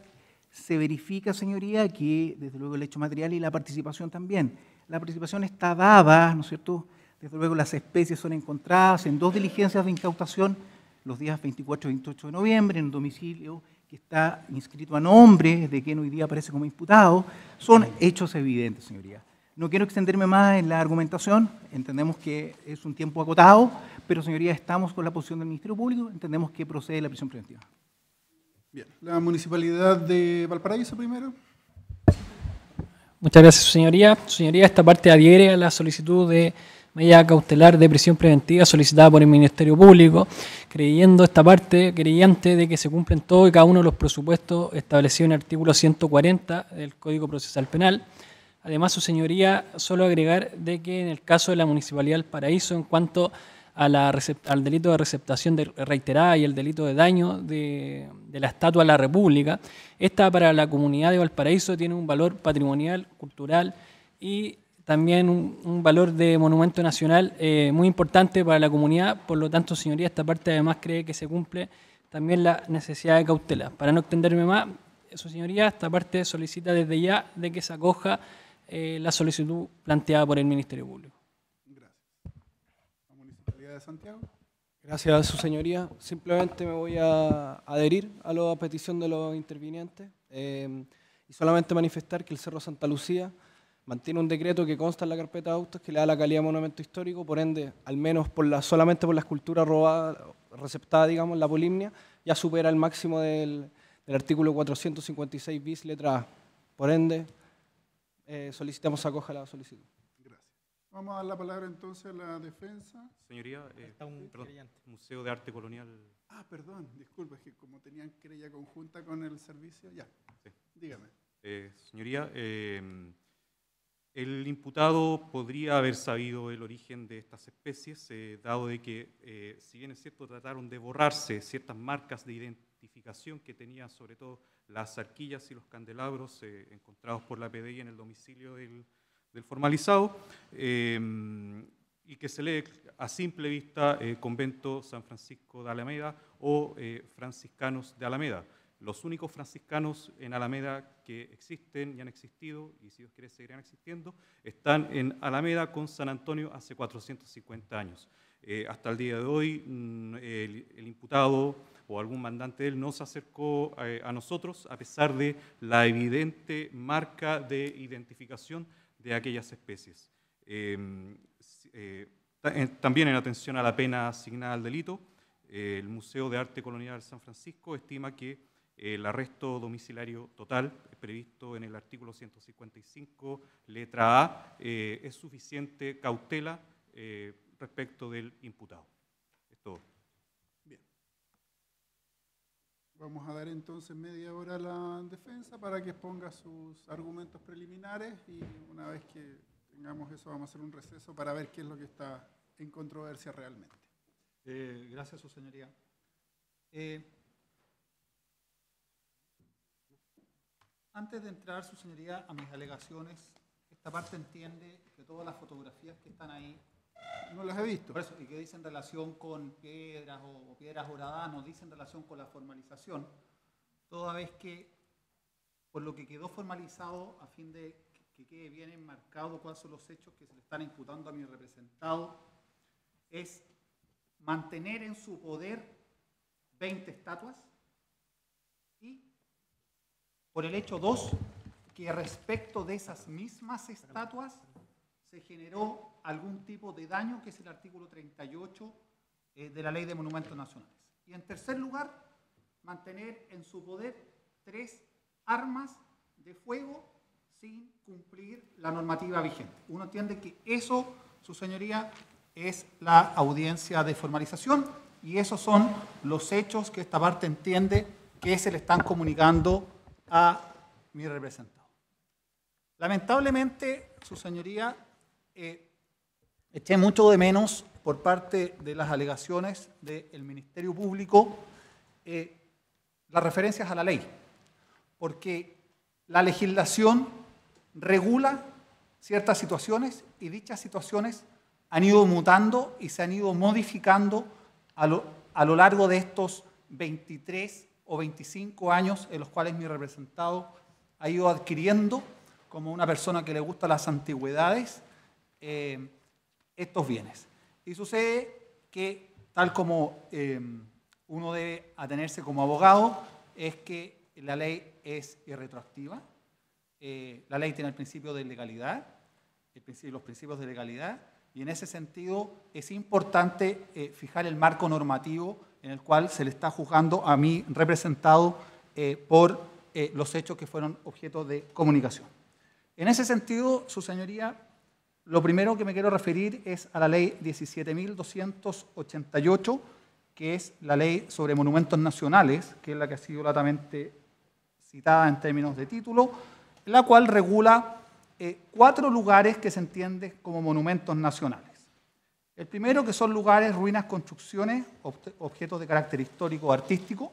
se verifica, señoría, que desde luego el hecho material y la participación también. La participación está dada, ¿no es cierto? Desde luego las especies son encontradas en 2 diligencias de incautación los días 24 y 28 de noviembre en un domicilio que está inscrito a nombre de quien hoy día aparece como imputado. Son hechos evidentes, señoría. No quiero extenderme más en la argumentación, entendemos que es un tiempo acotado, pero, señoría, estamos con la posición del Ministerio Público, entendemos que procede la prisión preventiva. Bien, la Municipalidad de Valparaíso primero. Muchas gracias, señoría. Señoría, esta parte adhiere a la solicitud de medida cautelar de prisión preventiva solicitada por el Ministerio Público, creyendo esta parte creyente de que se cumplen todos y cada uno de los presupuestos establecidos en el artículo 140 del Código Procesal Penal. Además, su señoría, solo agregar de que en el caso de la Municipalidad del Paraíso, en cuanto a al delito de receptación reiterada y el delito de daño de la estatua a la República, esta para la comunidad de Valparaíso tiene un valor patrimonial, cultural y también un valor de monumento nacional muy importante para la comunidad. Por lo tanto, señoría, esta parte además cree que se cumple también la necesidad de cautela. Para no extenderme más, su señoría, esta parte solicita desde ya de que se acoja la solicitud planteada por el Ministerio Público. Gracias. La Municipalidad de Santiago. Gracias, su señoría. Simplemente me voy a adherir a la petición de los intervinientes y solamente manifestar que el Cerro Santa Lucía mantiene un decreto que consta en la carpeta de autos que le da la calidad de monumento histórico, por ende, al menos solamente por la escultura robada, receptada, digamos, la polimnia, ya supera el máximo del artículo 456 bis, letra A. Por ende, solicitamos acoja la solicitud. Gracias. Vamos a dar la palabra entonces a la defensa. Señoría, Museo de Arte Colonial. Ah, perdón, disculpe, es que como tenían querella conjunta con el servicio, ya, Sí. dígame. Señoría, el imputado podría haber sabido el origen de estas especies, dado de que, si bien es cierto, trataron de borrarse ciertas marcas de identificación que tenían sobre todo las arquillas y los candelabros encontrados por la PDI en el domicilio del formalizado, y que se lee a simple vista Convento San Francisco de Alameda o Franciscanos de Alameda. Los únicos franciscanos en Alameda que existen y han existido, y si Dios quiere seguirán existiendo, están en Alameda con San Antonio hace 450 años. Hasta el día de hoy, el imputado o algún mandante de él no se acercó a nosotros, a pesar de la evidente marca de identificación de aquellas especies. También en atención a la pena asignada al delito, el Museo de Arte Colonial San Francisco estima que El arresto domiciliario total, previsto en el artículo 155, letra A, es suficiente cautela respecto del imputado. Es todo. Bien. Vamos a dar entonces media hora a la defensa para que exponga sus argumentos preliminares y una vez que tengamos eso vamos a hacer un receso para ver qué es lo que está en controversia realmente. Gracias, su señoría. Antes de entrar, su señoría, a mis alegaciones, esta parte entiende que todas las fotografías que están ahí, No las he visto. por eso, y que dicen relación con piedras o piedras horadas, no dicen relación con la formalización, toda vez que, por lo que quedó formalizado, a fin de que quede bien enmarcado cuáles son los hechos que se le están imputando a mi representado, es mantener en su poder 20 estatuas y, por el hecho 2, que respecto de esas mismas estatuas se generó algún tipo de daño, que es el artículo 38 de la Ley de Monumentos Nacionales. Y en tercer lugar, mantener en su poder 3 armas de fuego sin cumplir la normativa vigente. Uno entiende que eso, su señoría, es la audiencia de formalización y esos son los hechos que esta parte entiende que se le están comunicando a mi representado. Lamentablemente, su señoría, eché mucho de menos por parte de las alegaciones del Ministerio Público las referencias a la ley, porque la legislación regula ciertas situaciones y dichas situaciones han ido mutando y se han ido modificando a lo largo de estos 23 o 25 años en los cuales mi representado ha ido adquiriendo, como una persona que le gusta las antigüedades, estos bienes. Y sucede que, tal como uno debe atenerse como abogado, es que la ley es irretroactiva, la ley tiene el principio de legalidad, los principios de legalidad, y en ese sentido es importante fijar el marco normativo en el cual se le está juzgando a mi representado por los hechos que fueron objeto de comunicación. En ese sentido, su señoría, lo primero que me quiero referir es a la ley 17.288, que es la ley sobre monumentos nacionales, que es la que ha sido latamente citada en términos de título, la cual regula 4 lugares que se entienden como monumentos nacionales. El primero, que son lugares, ruinas, construcciones, objetos de carácter histórico o artístico.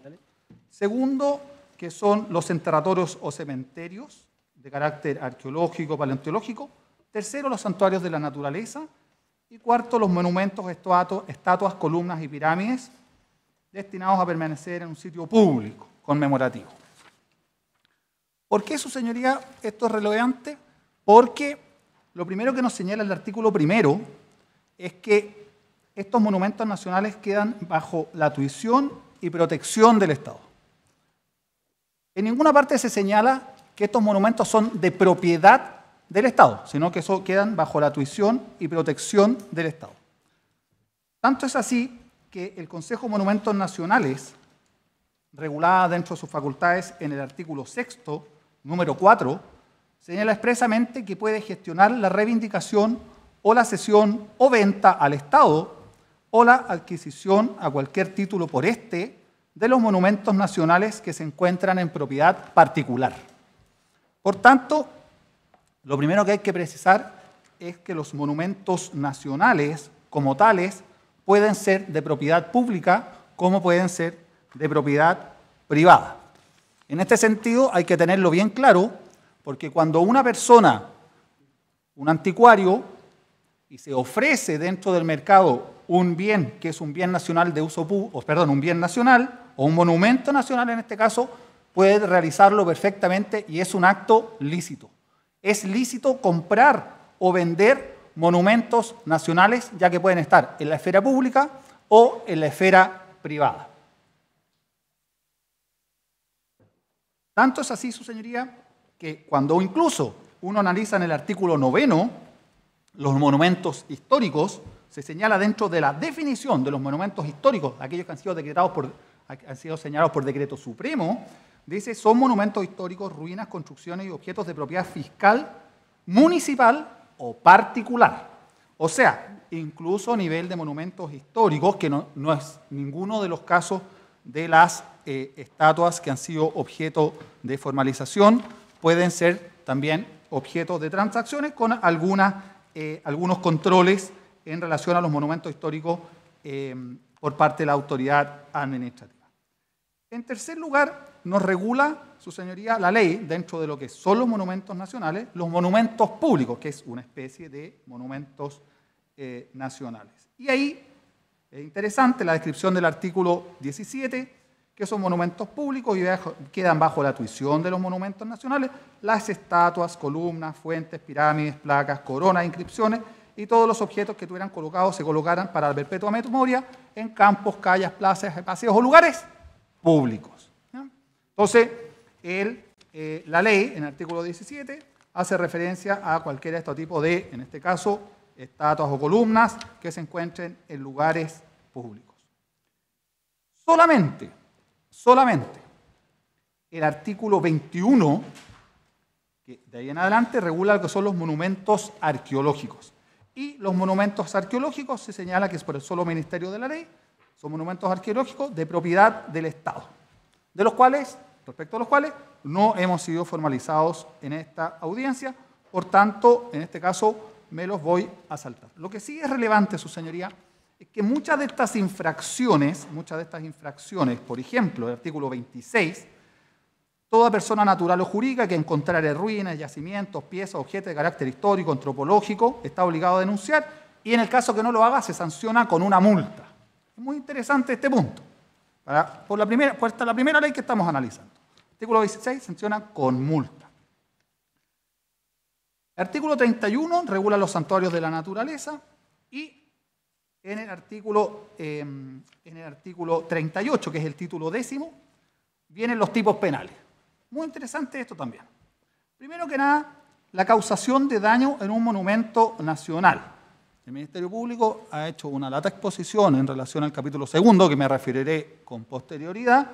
Segundo, que son los enterratorios o cementerios de carácter arqueológico, paleontológico. Tercero, los santuarios de la naturaleza. Y cuarto, los monumentos, estatuas, columnas y pirámides destinados a permanecer en un sitio público, conmemorativo. ¿Por qué, su señoría, esto es relevante? Porque lo primero que nos señala el artículo primero es que estos monumentos nacionales quedan bajo la tuición y protección del Estado. En ninguna parte se señala que estos monumentos son de propiedad del Estado, sino que quedan bajo la tuición y protección del Estado. Tanto es así que el Consejo de Monumentos Nacionales, regulada dentro de sus facultades en el artículo 6, número 4, señala expresamente que puede gestionar la reivindicación o la cesión o venta al Estado o la adquisición a cualquier título por este de los monumentos nacionales que se encuentran en propiedad particular. Por tanto, lo primero que hay que precisar es que los monumentos nacionales, como tales, pueden ser de propiedad pública como pueden ser de propiedad privada. En este sentido, hay que tenerlo bien claro, porque cuando una persona, un anticuario, y se ofrece dentro del mercado un bien que es un bien nacional de uso un bien nacional o un monumento nacional en este caso, puede realizarlo perfectamente y es un acto lícito. Es lícito comprar o vender monumentos nacionales, ya que pueden estar en la esfera pública o en la esfera privada. Tanto es así, su señoría, que cuando incluso uno analiza en el artículo 9 los monumentos históricos, se señala dentro de la definición de los monumentos históricos, aquellos que han sido señalados por decreto supremo, Dice, son monumentos históricos, ruinas, construcciones y objetos de propiedad fiscal, municipal o particular. O sea, incluso a nivel de monumentos históricos, que no es ninguno de los casos de las estatuas que han sido objeto de formalización, pueden ser también objetos de transacciones con algunos controles en relación a los monumentos históricos por parte de la autoridad administrativa. En tercer lugar, nos regula, su señoría, la ley, dentro de lo que son los monumentos nacionales, los monumentos públicos, que es una especie de monumentos nacionales. Y ahí es interesante la descripción del artículo 17, que son monumentos públicos y quedan bajo la tuición de los monumentos nacionales las estatuas, columnas, fuentes, pirámides, placas, coronas, inscripciones y todos los objetos que tuvieran colocados se colocaran para la perpetua memoria en campos, calles, plazas, paseos o lugares públicos. ¿Ya? Entonces, la ley, en el artículo 17, hace referencia a cualquiera de estos tipos de, en este caso, estatuas o columnas que se encuentren en lugares públicos. Solamente el artículo 21, que de ahí en adelante regula lo que son los monumentos arqueológicos. Y los monumentos arqueológicos se señala que es por el solo ministerio de la ley, son monumentos arqueológicos de propiedad del Estado, de los cuales, respecto a los cuales, no hemos sido formalizados en esta audiencia, por tanto, en este caso, me los voy a saltar. Lo que sí es relevante, su señoría, es que muchas de estas infracciones, por ejemplo, el artículo 26, toda persona natural o jurídica que encontrare ruinas, yacimientos, piezas, objetos de carácter histórico, antropológico, está obligado a denunciar y en el caso que no lo haga se sanciona con una multa. Es muy interesante este punto. Por la primera ley que estamos analizando. Artículo 16 sanciona con multa. El artículo 31 regula los santuarios de la naturaleza y en el artículo 38, que es el título 10º, vienen los tipos penales. Muy interesante esto también. Primero que nada, la causación de daño en un monumento nacional. El Ministerio Público ha hecho una lata exposición en relación al capítulo 2, que me referiré con posterioridad,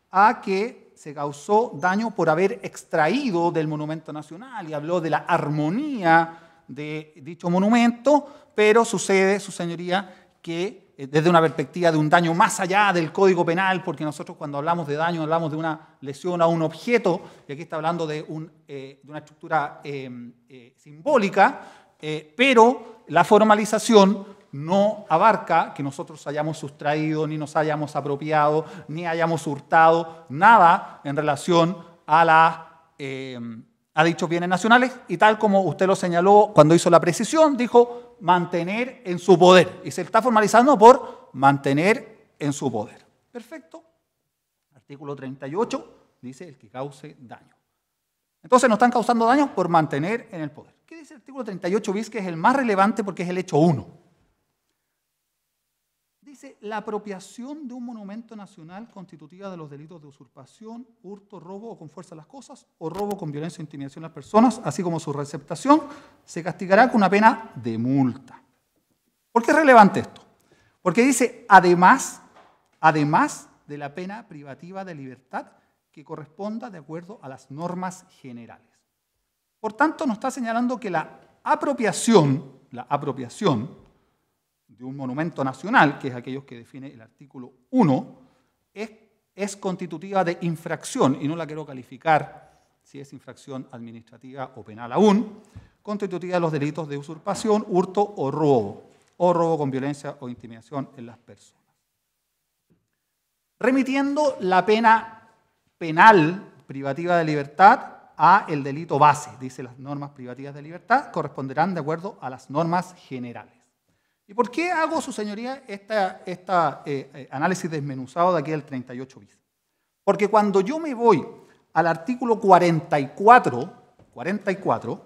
a que se causó daño por haber extraído del monumento nacional y habló de la armonía de dicho monumento, pero sucede, su señoría, que desde una perspectiva de un daño más allá del Código Penal, porque nosotros cuando hablamos de daño hablamos de una lesión a un objeto, y aquí está hablando de una estructura simbólica, pero la formalización no abarca que nosotros hayamos sustraído, ni nos hayamos apropiado, ni hayamos hurtado nada en relación a dichos bienes nacionales, y tal como usted lo señaló cuando hizo la precisión, dijo mantener en su poder, y se está formalizando por mantener en su poder. Perfecto. Artículo 38 dice el que cause daño. Entonces no están causando daño por mantener en el poder. ¿Qué dice el artículo 38 bis, que es el más relevante porque es el hecho 1? Dice, la apropiación de un monumento nacional constitutiva de los delitos de usurpación, hurto, robo o con fuerza de las cosas, o robo con violencia o intimidación a las personas, así como su receptación, se castigará con una pena de multa. ¿Por qué es relevante esto? Porque dice, además de la pena privativa de libertad que corresponda de acuerdo a las normas generales. Por tanto, nos está señalando que la apropiación de un monumento nacional, que es aquello que define el artículo 1, es constitutiva de infracción, y no la quiero calificar si es infracción administrativa o penal aún, constitutiva de los delitos de usurpación, hurto o robo con violencia o intimidación en las personas. Remitiendo la pena penal privativa de libertad a el delito base, dice las normas privativas de libertad, corresponderán de acuerdo a las normas generales. ¿Y por qué hago, su señoría, este análisis desmenuzado de aquí del 38 bis? Porque cuando yo me voy al artículo 44,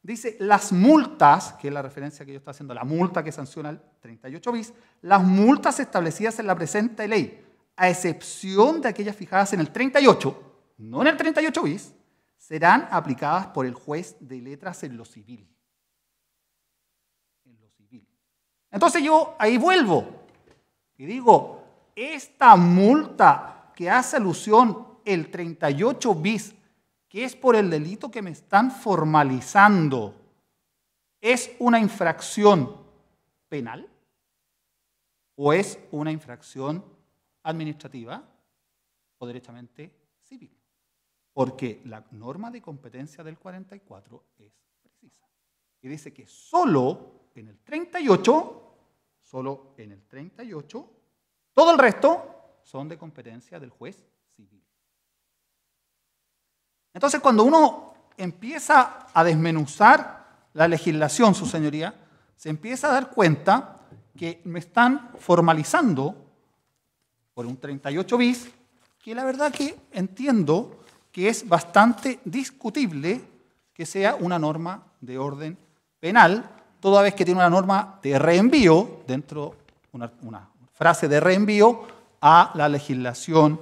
dice las multas, que es la referencia que yo estoy haciendo, la multa que sanciona el 38 bis, las multas establecidas en la presente ley, a excepción de aquellas fijadas en el 38, no en el 38 bis, serán aplicadas por el juez de letras en lo civil. Entonces yo ahí vuelvo y digo, esta multa que hace alusión el 38 bis, que es por el delito que me están formalizando, ¿es una infracción penal o es una infracción administrativa o derechamente civil? Porque la norma de competencia del 44 es precisa y dice que solo en el 38, todo el resto son de competencia del juez civil. Entonces, cuando uno empieza a desmenuzar la legislación, su señoría, se empieza a dar cuenta que me están formalizando por un 38 bis, que la verdad que entiendo que es bastante discutible que sea una norma de orden penal, toda vez que tiene una norma de reenvío, dentro una frase de reenvío a la legislación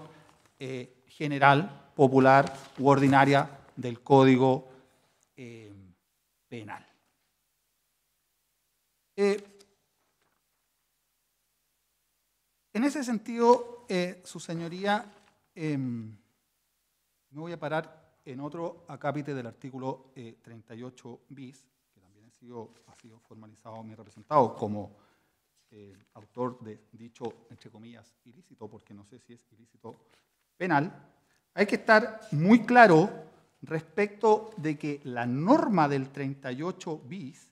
general, popular u ordinaria del Código Penal. En ese sentido, su señoría, me voy a parar en otro acápite del artículo 38 bis, que también ha sido formalizado mi representado como autor de dicho, entre comillas, ilícito, porque no sé si es ilícito penal. Hay que estar muy claro respecto de que la norma del 38 bis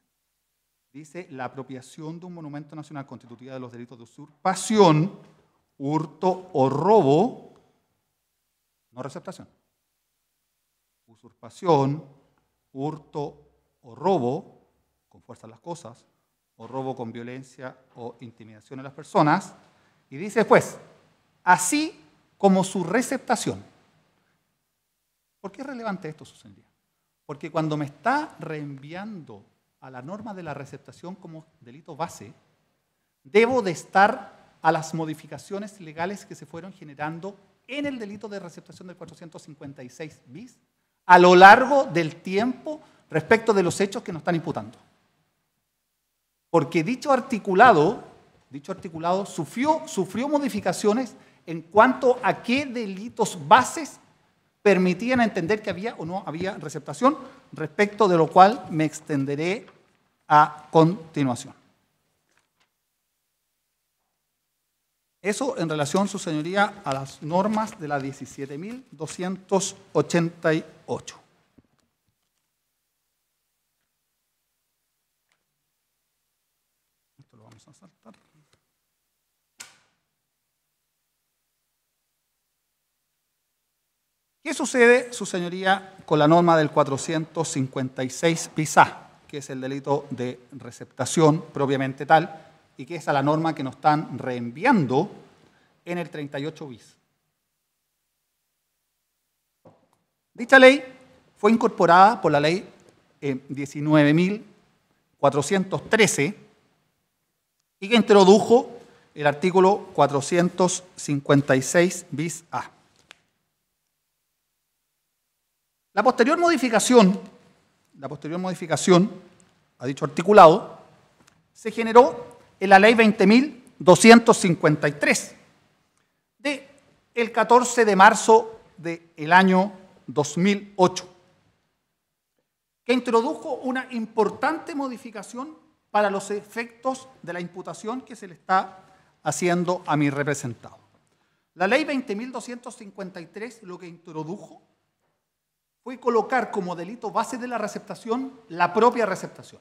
dice la apropiación de un monumento nacional constitutiva de los delitos de usurpación, hurto o robo, no receptación. Usurpación, hurto o robo, con fuerza las cosas, o robo con violencia o intimidación a las personas, y dice pues, así como su receptación. ¿Por qué es relevante esto, su señoría? Porque cuando me está reenviando a la norma de la receptación como delito base, debo de estar a las modificaciones legales que se fueron generando en el delito de receptación del 456 bis a lo largo del tiempo respecto de los hechos que nos están imputando. Porque dicho articulado sufrió modificaciones en cuanto a qué delitos bases permitían entender que había o no había receptación, respecto de lo cual me extenderé a continuación. Eso en relación, su señoría, a las normas de la 17.288. Esto lo vamos a saltar. ¿Qué sucede, su señoría, con la norma del 456 bis A, que es el delito de receptación propiamente tal, y que es a la norma que nos están reenviando en el 38 bis? Dicha ley fue incorporada por la ley 19.413 y que introdujo el artículo 456 bis A. La posterior modificación a dicho articulado se generó en la ley 20.253 del 14 de marzo del año 2008, que introdujo una importante modificación para los efectos de la imputación que se le está haciendo a mi representado. La ley 20.253 lo que introdujo fue colocar como delito base de la receptación la propia receptación.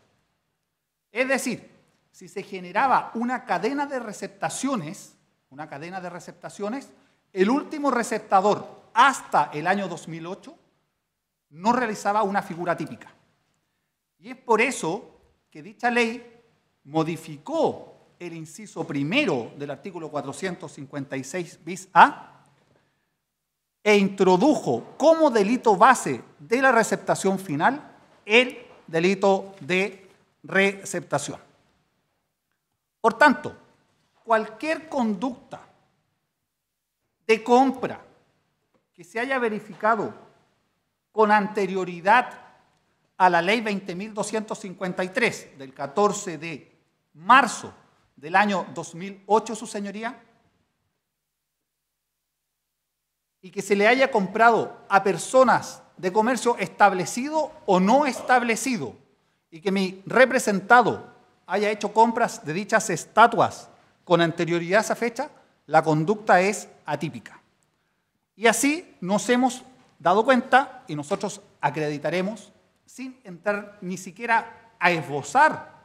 Es decir, si se generaba una cadena de receptaciones, el último receptador hasta el año 2008 no realizaba una figura típica. Y es por eso que dicha ley modificó el inciso primero del artículo 456 bis A e introdujo como delito base de la receptación final el delito de receptación. Por tanto, cualquier conducta de compra que se haya verificado con anterioridad a la ley 20.253 del 14 de marzo del año 2008, su señoría, y que se le haya comprado a personas de comercio establecido o no establecido, y que mi representado haya hecho compras de dichas estatuas con anterioridad a esa fecha, la conducta es atípica. Y así nos hemos dado cuenta y nosotros acreditaremos, sin entrar ni siquiera a esbozar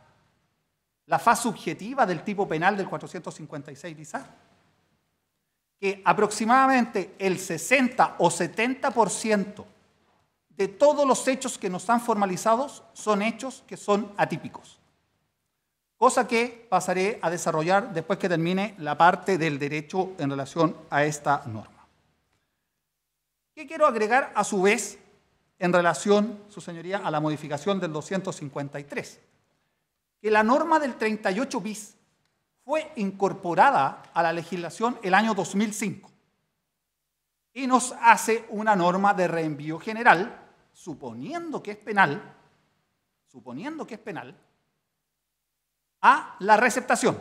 la faz subjetiva del tipo penal del 456 bis A, que aproximadamente el 60 o 70% de todos los hechos que nos han formalizados son hechos que son atípicos. Cosa que pasaré a desarrollar después que termine la parte del derecho en relación a esta norma. ¿Qué quiero agregar a su vez en relación, su señoría, a la modificación del 253? Que la norma del 38 bis fue incorporada a la legislación el año 2005 y nos hace una norma de reenvío general, suponiendo que es penal, a la receptación,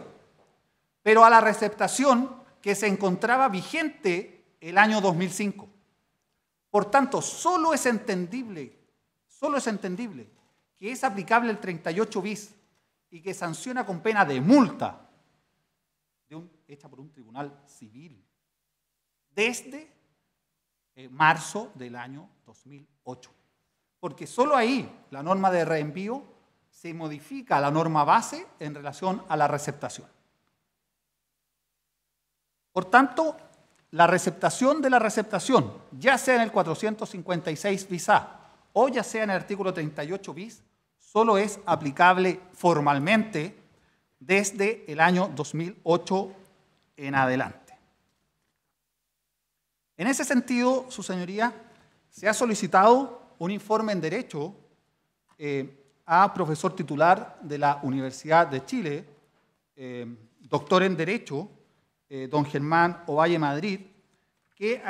pero a la receptación que se encontraba vigente el año 2005. Por tanto, solo es entendible que es aplicable el 38 bis y que sanciona con pena de multa hecha por un tribunal civil desde marzo del año 2008. Porque solo ahí la norma de reenvío se modifica la norma base en relación a la receptación. Por tanto, la receptación de la receptación, ya sea en el 456 bis A o ya sea en el artículo 38 bis, solo es aplicable formalmente desde el año 2008 en adelante. En ese sentido, su señoría, se ha solicitado un informe en Derecho a profesor titular de la Universidad de Chile, doctor en Derecho, don Germán Ovalle Madrid, que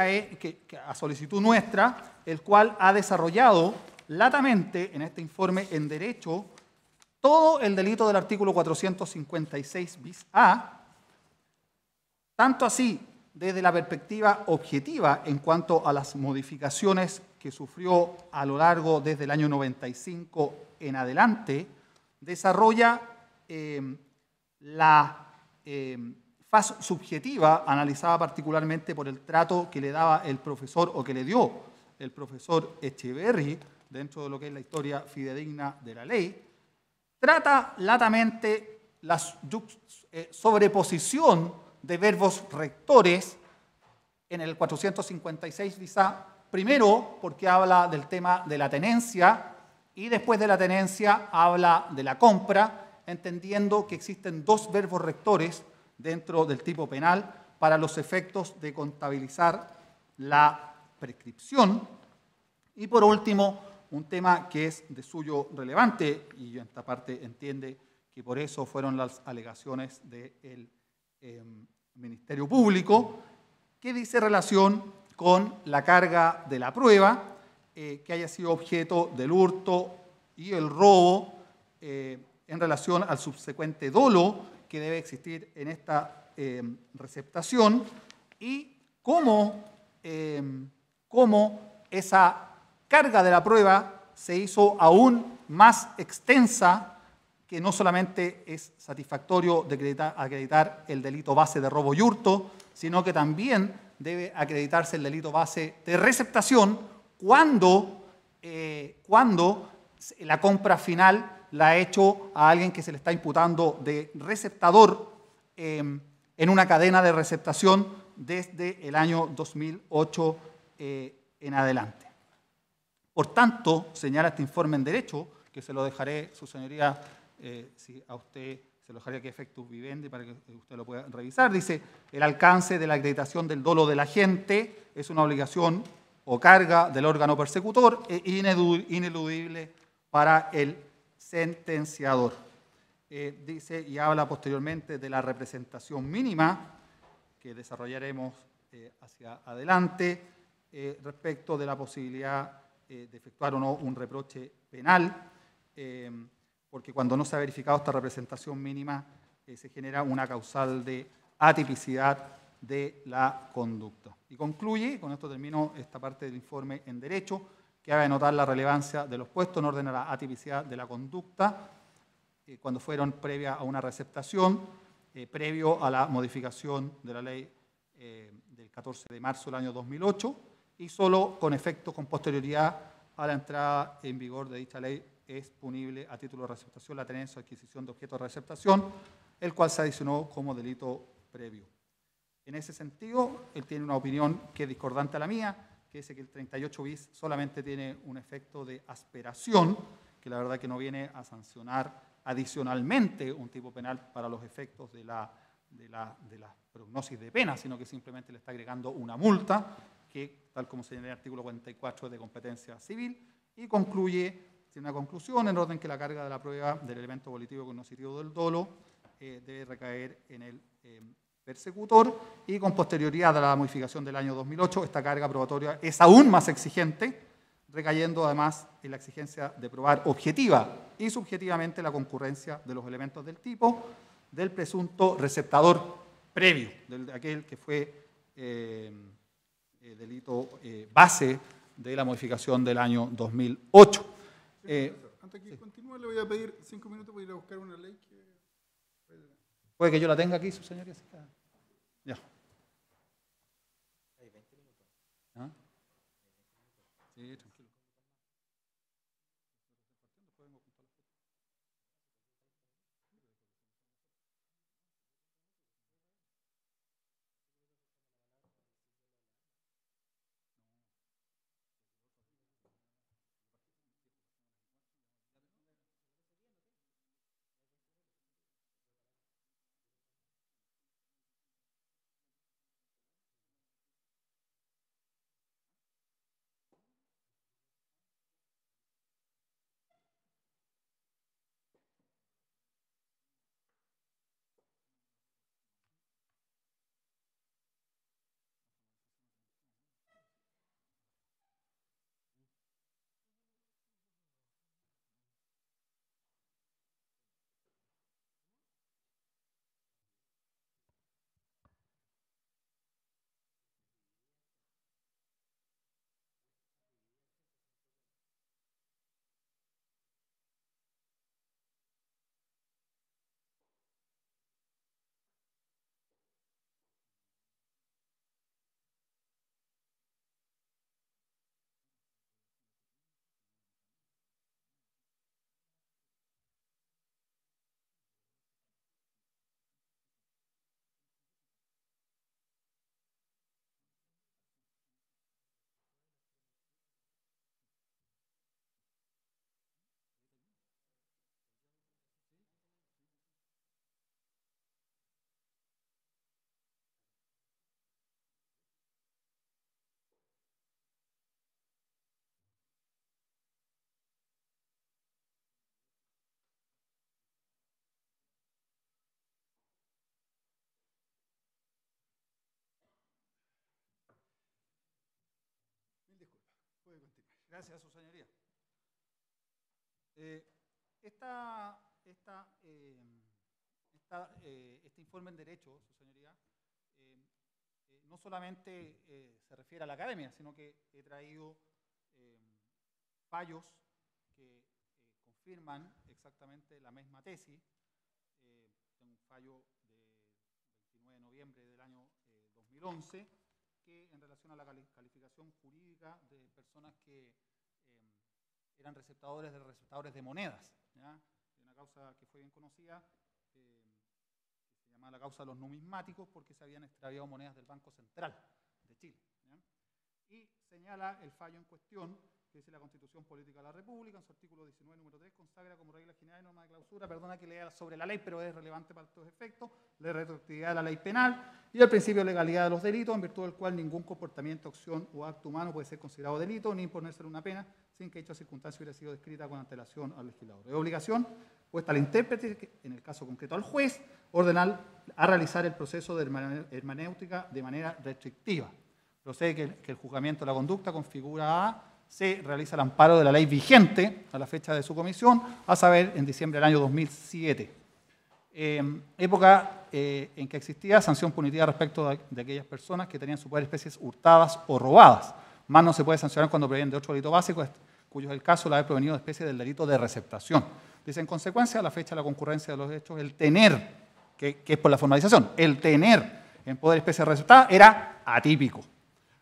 a solicitud nuestra, el cual ha desarrollado latamente en este informe en Derecho todo el delito del artículo 456 bis A, tanto así desde la perspectiva objetiva en cuanto a las modificaciones que sufrió a lo largo desde el año 95 en adelante, desarrolla la faz subjetiva analizada particularmente por el trato que le daba el profesor o que le dio el profesor Echeverry dentro de lo que es la historia fidedigna de la ley, trata latamente la sobreposición de verbos rectores en el 456 bis A, primero porque habla del tema de la tenencia y después de la tenencia habla de la compra, entendiendo que existen dos verbos rectores dentro del tipo penal para los efectos de contabilizar la prescripción. Y por último, un tema que es de suyo relevante, y en esta parte entiende que por eso fueron las alegaciones del Ministerio Público, que dice relación con la carga de la prueba que haya sido objeto del hurto y el robo en relación al subsecuente dolo que debe existir en esta receptación y cómo esa carga de la prueba se hizo aún más extensa, que no solamente es satisfactorio de acreditar el delito base de robo y hurto, sino que también debe acreditarse el delito base de receptación cuando la compra final la ha hecho a alguien que se le está imputando de receptador en una cadena de receptación desde el año 2008 en adelante. Por tanto, señala este informe en Derecho, que se lo dejaré, su señoría, si a usted se lo dejaré que efectus vivendi para que usted lo pueda revisar. Dice, el alcance de la acreditación del dolo del agente es una obligación o carga del órgano persecutor e ineludible para el sentenciador. Dice y habla posteriormente de la representación mínima que desarrollaremos hacia adelante respecto de la posibilidad de efectuar o no un reproche penal, porque cuando no se ha verificado esta representación mínima se genera una causal de atipicidad de la conducta. Y concluye, con esto termino esta parte del informe en derecho, que haga notar la relevancia de los puestos en orden a la atipicidad de la conducta cuando fueron previa a una receptación, previo a la modificación de la ley del 14 de marzo del año 2008 y solo con efecto con posterioridad a la entrada en vigor de dicha ley es punible a título de receptación la tenencia o adquisición de objeto de receptación, el cual se adicionó como delito previo. En ese sentido, él tiene una opinión que es discordante a la mía, que dice que el 38 bis solamente tiene un efecto de asperación, que la verdad que no viene a sancionar adicionalmente un tipo penal para los efectos de la prognosis de pena, sino que simplemente le está agregando una multa, que tal como señala el artículo 44 es de competencia civil, y concluye, tiene una conclusión en orden que la carga de la prueba del elemento volitivo cognoscitivo del dolo debe recaer en el persecutor, y con posterioridad a la modificación del año 2008, esta carga probatoria es aún más exigente, recayendo además en la exigencia de probar objetiva y subjetivamente la concurrencia de los elementos del tipo del presunto receptador previo, de aquel que fue delito base de la modificación del año 2008. Antes que continúe, le voy a pedir 5 minutos para ir a buscar una ley que... Puede que yo la tenga aquí, su señoría. Ya. Hay 20 minutos. ¿Ah? Sí, tranquilo. Puede continuar. Gracias, su señoría. Este informe en derecho, su señoría, no solamente se refiere a la academia, sino que he traído fallos que confirman exactamente la misma tesis. Tengo un fallo de 29 de noviembre del año 2011, que en relación a la calificación jurídica de personas que eran receptadores de monedas, ¿ya? Una causa que fue bien conocida, que se llamaba la causa de los numismáticos, porque se habían extraviado monedas del Banco Central de Chile, ¿ya? Y señala el fallo en cuestión, que dice la Constitución Política de la República, en su artículo 19, número 3, consagra como regla general y norma de clausura, perdona que lea sobre la ley, pero es relevante para estos efectos, la retroactividad de la ley penal y el principio de legalidad de los delitos, en virtud del cual ningún comportamiento, acción o acto humano puede ser considerado delito ni imponérsele una pena sin que dicha circunstancia hubiera sido descrita con antelación al legislador. Es obligación puesta al intérprete, en el caso concreto al juez, ordenar a realizar el proceso de hermenéutica de manera restrictiva. Procede que el juzgamiento de la conducta configura a se realiza el amparo de la ley vigente a la fecha de su comisión, a saber, en diciembre del año 2007. época en que existía sanción punitiva respecto de aquellas personas que tenían su poder especies hurtadas o robadas. Más no se puede sancionar cuando provienen de otro delito básico, cuyo es el caso de haber provenido de especies del delito de receptación. Dice, en consecuencia, a la fecha de la concurrencia de los hechos, el tener, que es por la formalización, el tener en poder especie receptada era atípico.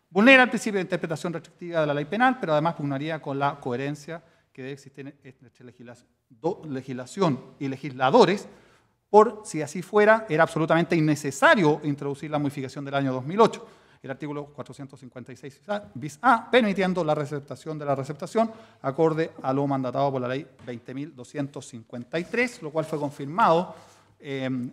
Vulnera el principio de interpretación restrictiva de la ley penal, pero además pugnaría con la coherencia que debe existir entre legislación y legisladores, por si así fuera, era absolutamente innecesario introducir la modificación del año 2008, el artículo 456 bis A, permitiendo la receptación de la receptación acorde a lo mandatado por la ley 20.253, lo cual fue confirmado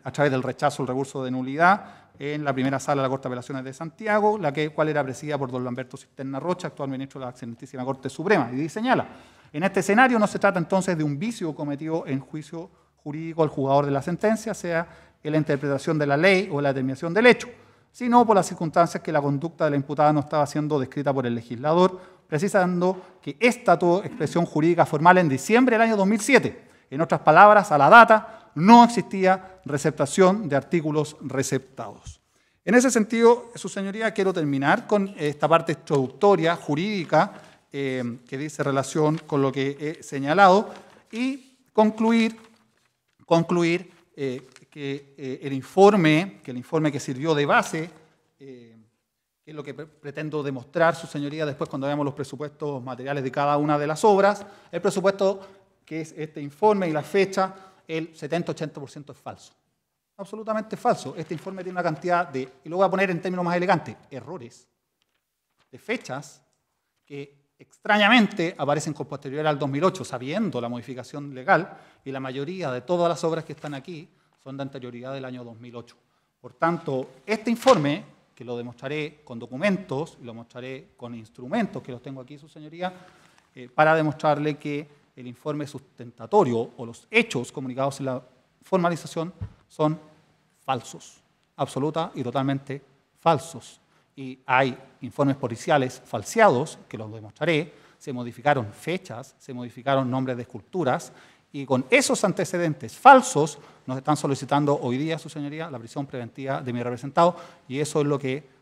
a través del rechazo al recurso de nulidad en la primera sala de la Corte de Apelaciones de Santiago, cual era presidida por don Lamberto Cisterna Rocha, actual ministro de la Excelentísima Corte Suprema, y señala, en este escenario no se trata entonces de un vicio cometido en juicio jurídico al juzgador de la sentencia, sea en la interpretación de la ley o la determinación del hecho, sino por las circunstancias que la conducta de la imputada no estaba siendo descrita por el legislador, precisando que esta tuvo expresión jurídica formal en diciembre del año 2007. En otras palabras, a la data no existía receptación de artículos receptados. En ese sentido, su señoría, quiero terminar con esta parte introductoria jurídica que dice relación con lo que he señalado y concluir que el informe que sirvió de base, que es lo que pretendo demostrar, su señoría, después cuando veamos los presupuestos materiales de cada una de las obras, el presupuesto que es este informe y la fecha, el 70-80% es falso. Absolutamente falso. Este informe tiene una cantidad de, y lo voy a poner en términos más elegantes, errores de fechas que extrañamente aparecen con posterioridad al 2008, sabiendo la modificación legal, y la mayoría de todas las obras que están aquí son de anterioridad del año 2008. Por tanto, este informe, que lo demostraré con documentos, y lo mostraré con instrumentos, que los tengo aquí, su señoría, para demostrarle que el informe sustentatorio o los hechos comunicados en la formalización son falsos, absoluta y totalmente falsos. Y hay informes policiales falseados, que los demostraré, se modificaron fechas, se modificaron nombres de esculturas, y con esos antecedentes falsos nos están solicitando hoy día, su señoría, la prisión preventiva de mi representado, y eso es lo que,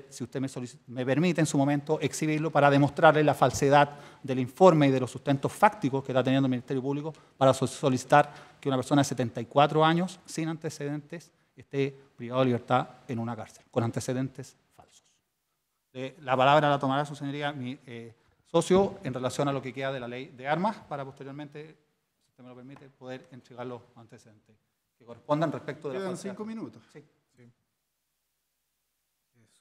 si usted me permite en su momento, exhibirlo para demostrarle la falsedad del informe y de los sustentos fácticos que está teniendo el Ministerio Público para solicitar que una persona de 74 años, sin antecedentes, esté privado de libertad en una cárcel, con antecedentes falsos. La palabra la tomará, su señoría, mi socio, en relación a lo que queda de la ley de armas, para posteriormente, si usted me lo permite, poder entregar los antecedentes que correspondan respecto de la Quedan falsedad. 5 minutos. Sí.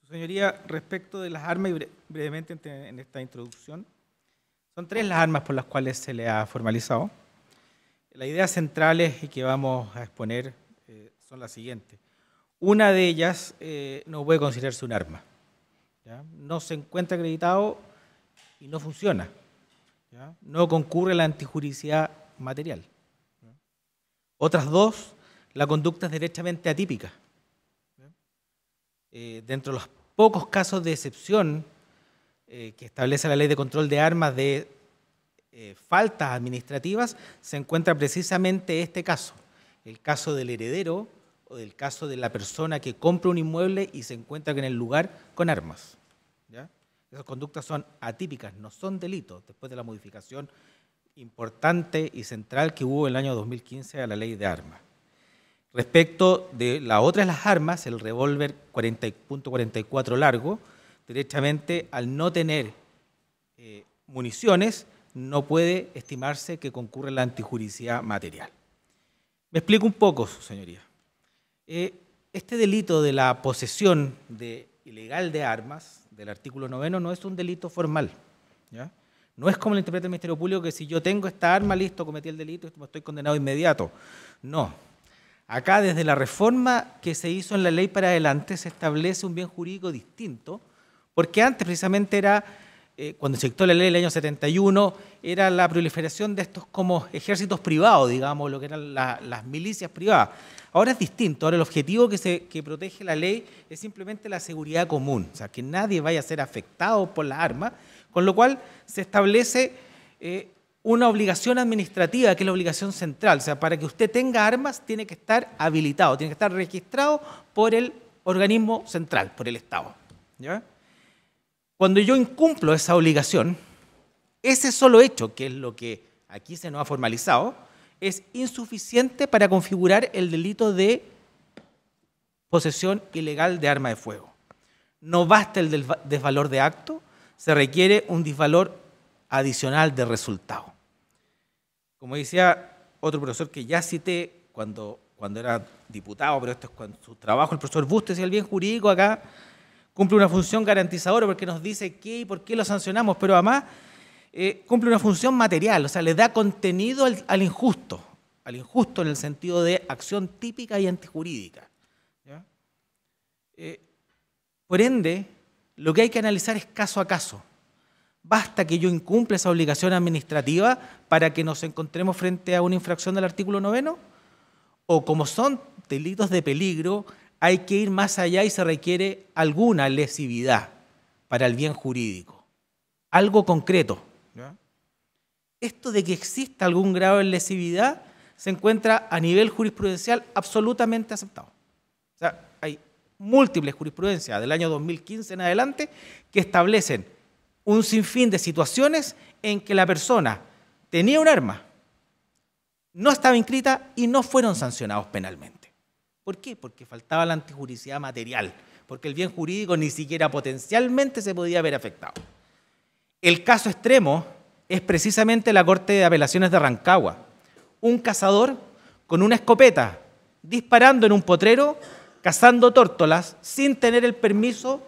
Su señoría, respecto de las armas, y brevemente en esta introducción, son 3 las armas por las cuales se le ha formalizado. Las ideas centrales y que vamos a exponer son las siguientes. Una de ellas no puede considerarse un arma, ¿ya? No se encuentra acreditado y no funciona, ¿ya? No concurre la antijuricidad material, ¿ya? Otras 2, la conducta es derechamente atípica. Dentro de los pocos casos de excepción que establece la Ley de Control de Armas de faltas administrativas, se encuentra precisamente este caso, el caso del heredero o del caso de la persona que compra un inmueble y se encuentra en el lugar con armas, ¿ya? Esas conductas son atípicas, no son delitos, después de la modificación importante y central que hubo en el año 2015 a la Ley de Armas. Respecto de la otra de las armas, el revólver .44 largo, derechamente al no tener municiones, no puede estimarse que concurre la antijuricidad material. Me explico un poco, señoría. Este delito de la posesión ilegal de armas, del artículo 9, no es un delito formal, ¿ya? No es como lo interpreta el Ministerio Público, que si yo tengo esta arma, listo, cometí el delito, estoy condenado inmediato. No. Acá, desde la reforma que se hizo en la ley para adelante, se establece un bien jurídico distinto, porque antes precisamente era, cuando se dictó la ley del año 71, era la proliferación de estos como ejércitos privados, digamos, lo que eran las milicias privadas. Ahora es distinto, ahora el objetivo que protege la ley es simplemente la seguridad común, o sea, que nadie vaya a ser afectado por las armas, con lo cual se establece una obligación administrativa, que es la obligación central. O sea, para que usted tenga armas, tiene que estar habilitado, tiene que estar registrado por el organismo central, por el Estado. ¿Ya? Cuando yo incumplo esa obligación, ese solo hecho, que es lo que aquí se nos ha formalizado, es insuficiente para configurar el delito de posesión ilegal de arma de fuego. No basta el desvalor de acto, se requiere un disvalor adicional de resultado. Como decía otro profesor que ya cité cuando era diputado, pero esto es con su trabajo, el profesor Bustos, y el bien jurídico acá cumple una función garantizadora porque nos dice qué y por qué lo sancionamos, pero además cumple una función material, o sea, le da contenido al injusto en el sentido de acción típica y antijurídica. ¿Ya? Por ende, lo que hay que analizar es caso a caso. ¿Basta que yo incumpla esa obligación administrativa para que nos encontremos frente a una infracción del artículo 9? ¿O como son delitos de peligro, hay que ir más allá y se requiere alguna lesividad para el bien jurídico? Algo concreto. ¿Ya? Esto de que exista algún grado de lesividad se encuentra a nivel jurisprudencial absolutamente aceptado. O sea, hay múltiples jurisprudencias del año 2015 en adelante que establecen un sinfín de situaciones en que la persona tenía un arma, no estaba inscrita y no fueron sancionados penalmente. ¿Por qué? Porque faltaba la antijuricidad material, porque el bien jurídico ni siquiera potencialmente se podía ver afectado. El caso extremo es precisamente la Corte de Apelaciones de Rancagua. Un cazador con una escopeta disparando en un potrero, cazando tórtolas sin tener el permiso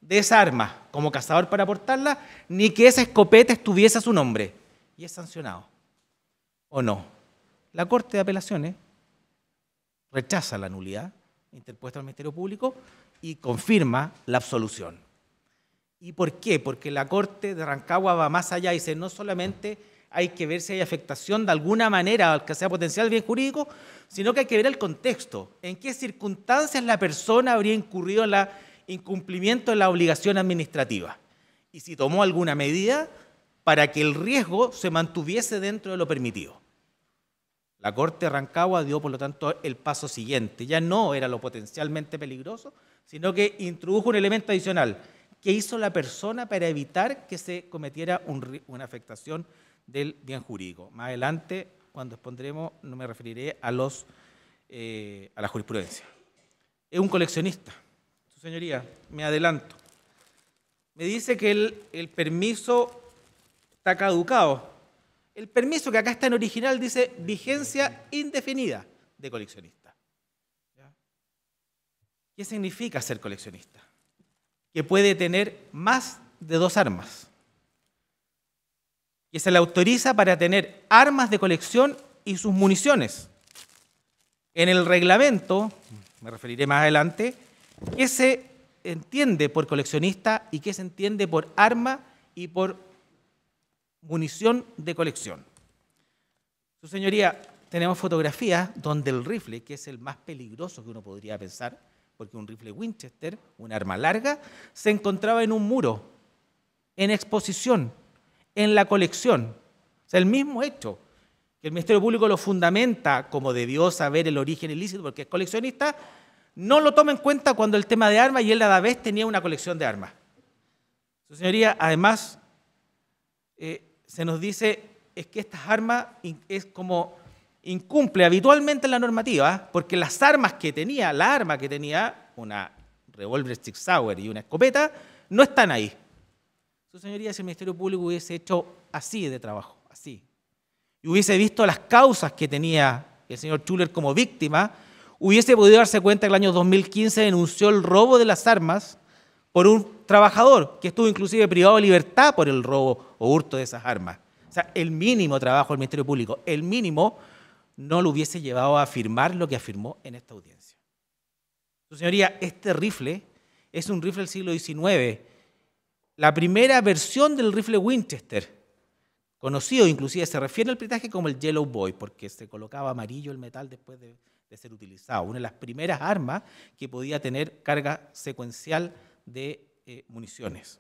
de esa arma como cazador para portarla, ni que esa escopeta estuviese a su nombre. Y es sancionado. ¿O no? La Corte de Apelaciones rechaza la nulidad interpuesta al Ministerio Público y confirma la absolución. ¿Y por qué? Porque la Corte de Rancagua va más allá y dice no solamente hay que ver si hay afectación de alguna manera al que sea potencial bien jurídico, sino que hay que ver el contexto, en qué circunstancias la persona habría incurrido en el incumplimiento de la obligación administrativa y si tomó alguna medida para que el riesgo se mantuviese dentro de lo permitido. La Corte de Rancagua dio, por lo tanto, el paso siguiente. Ya no era lo potencialmente peligroso, sino que introdujo un elemento adicional. ¿Qué hizo la persona para evitar que se cometiera una afectación del bien jurídico? Más adelante, cuando expondremos, no me referiré a la jurisprudencia. Es un coleccionista. Su señoría, me adelanto. Me dice que el permiso está caducado. El permiso que acá está en original dice vigencia indefinida de coleccionista. ¿Ya? ¿Qué significa ser coleccionista? Que puede tener más de 2 armas. Que se le autoriza para tener armas de colección y sus municiones. En el reglamento, me referiré más adelante, ¿qué se entiende por coleccionista y qué se entiende por arma y por munición de colección? Su señoría, tenemos fotografías donde el rifle, que es el más peligroso que uno podría pensar, porque un rifle Winchester, un arma larga, se encontraba en un muro, en exposición, en la colección. O sea, el mismo hecho que el Ministerio Público lo fundamenta como debió saber el origen ilícito porque es coleccionista, no lo toma en cuenta cuando el tema de armas y él a la vez tenía una colección de armas. Su señoría, además, se nos dice es que estas armas es como incumple habitualmente la normativa porque las armas que tenía, la arma que tenía, una revólver Sig Sauer y una escopeta, no están ahí. Su señoría, si el Ministerio Público hubiese hecho así de trabajo, así, y hubiese visto las causas que tenía el señor Schuller como víctima, hubiese podido darse cuenta que el año 2015 denunció el robo de las armas por un trabajador que estuvo inclusive privado de libertad por el robo o hurto de esas armas. O sea, el mínimo trabajo del Ministerio Público, el mínimo, no lo hubiese llevado a afirmar lo que afirmó en esta audiencia. Su señoría, este rifle es un rifle del siglo XIX, la primera versión del rifle Winchester, conocido inclusive, se refiere al peritaje como el Yellow Boy, porque se colocaba amarillo el metal después de ser utilizado. Una de las primeras armas que podía tener carga secuencial de municiones.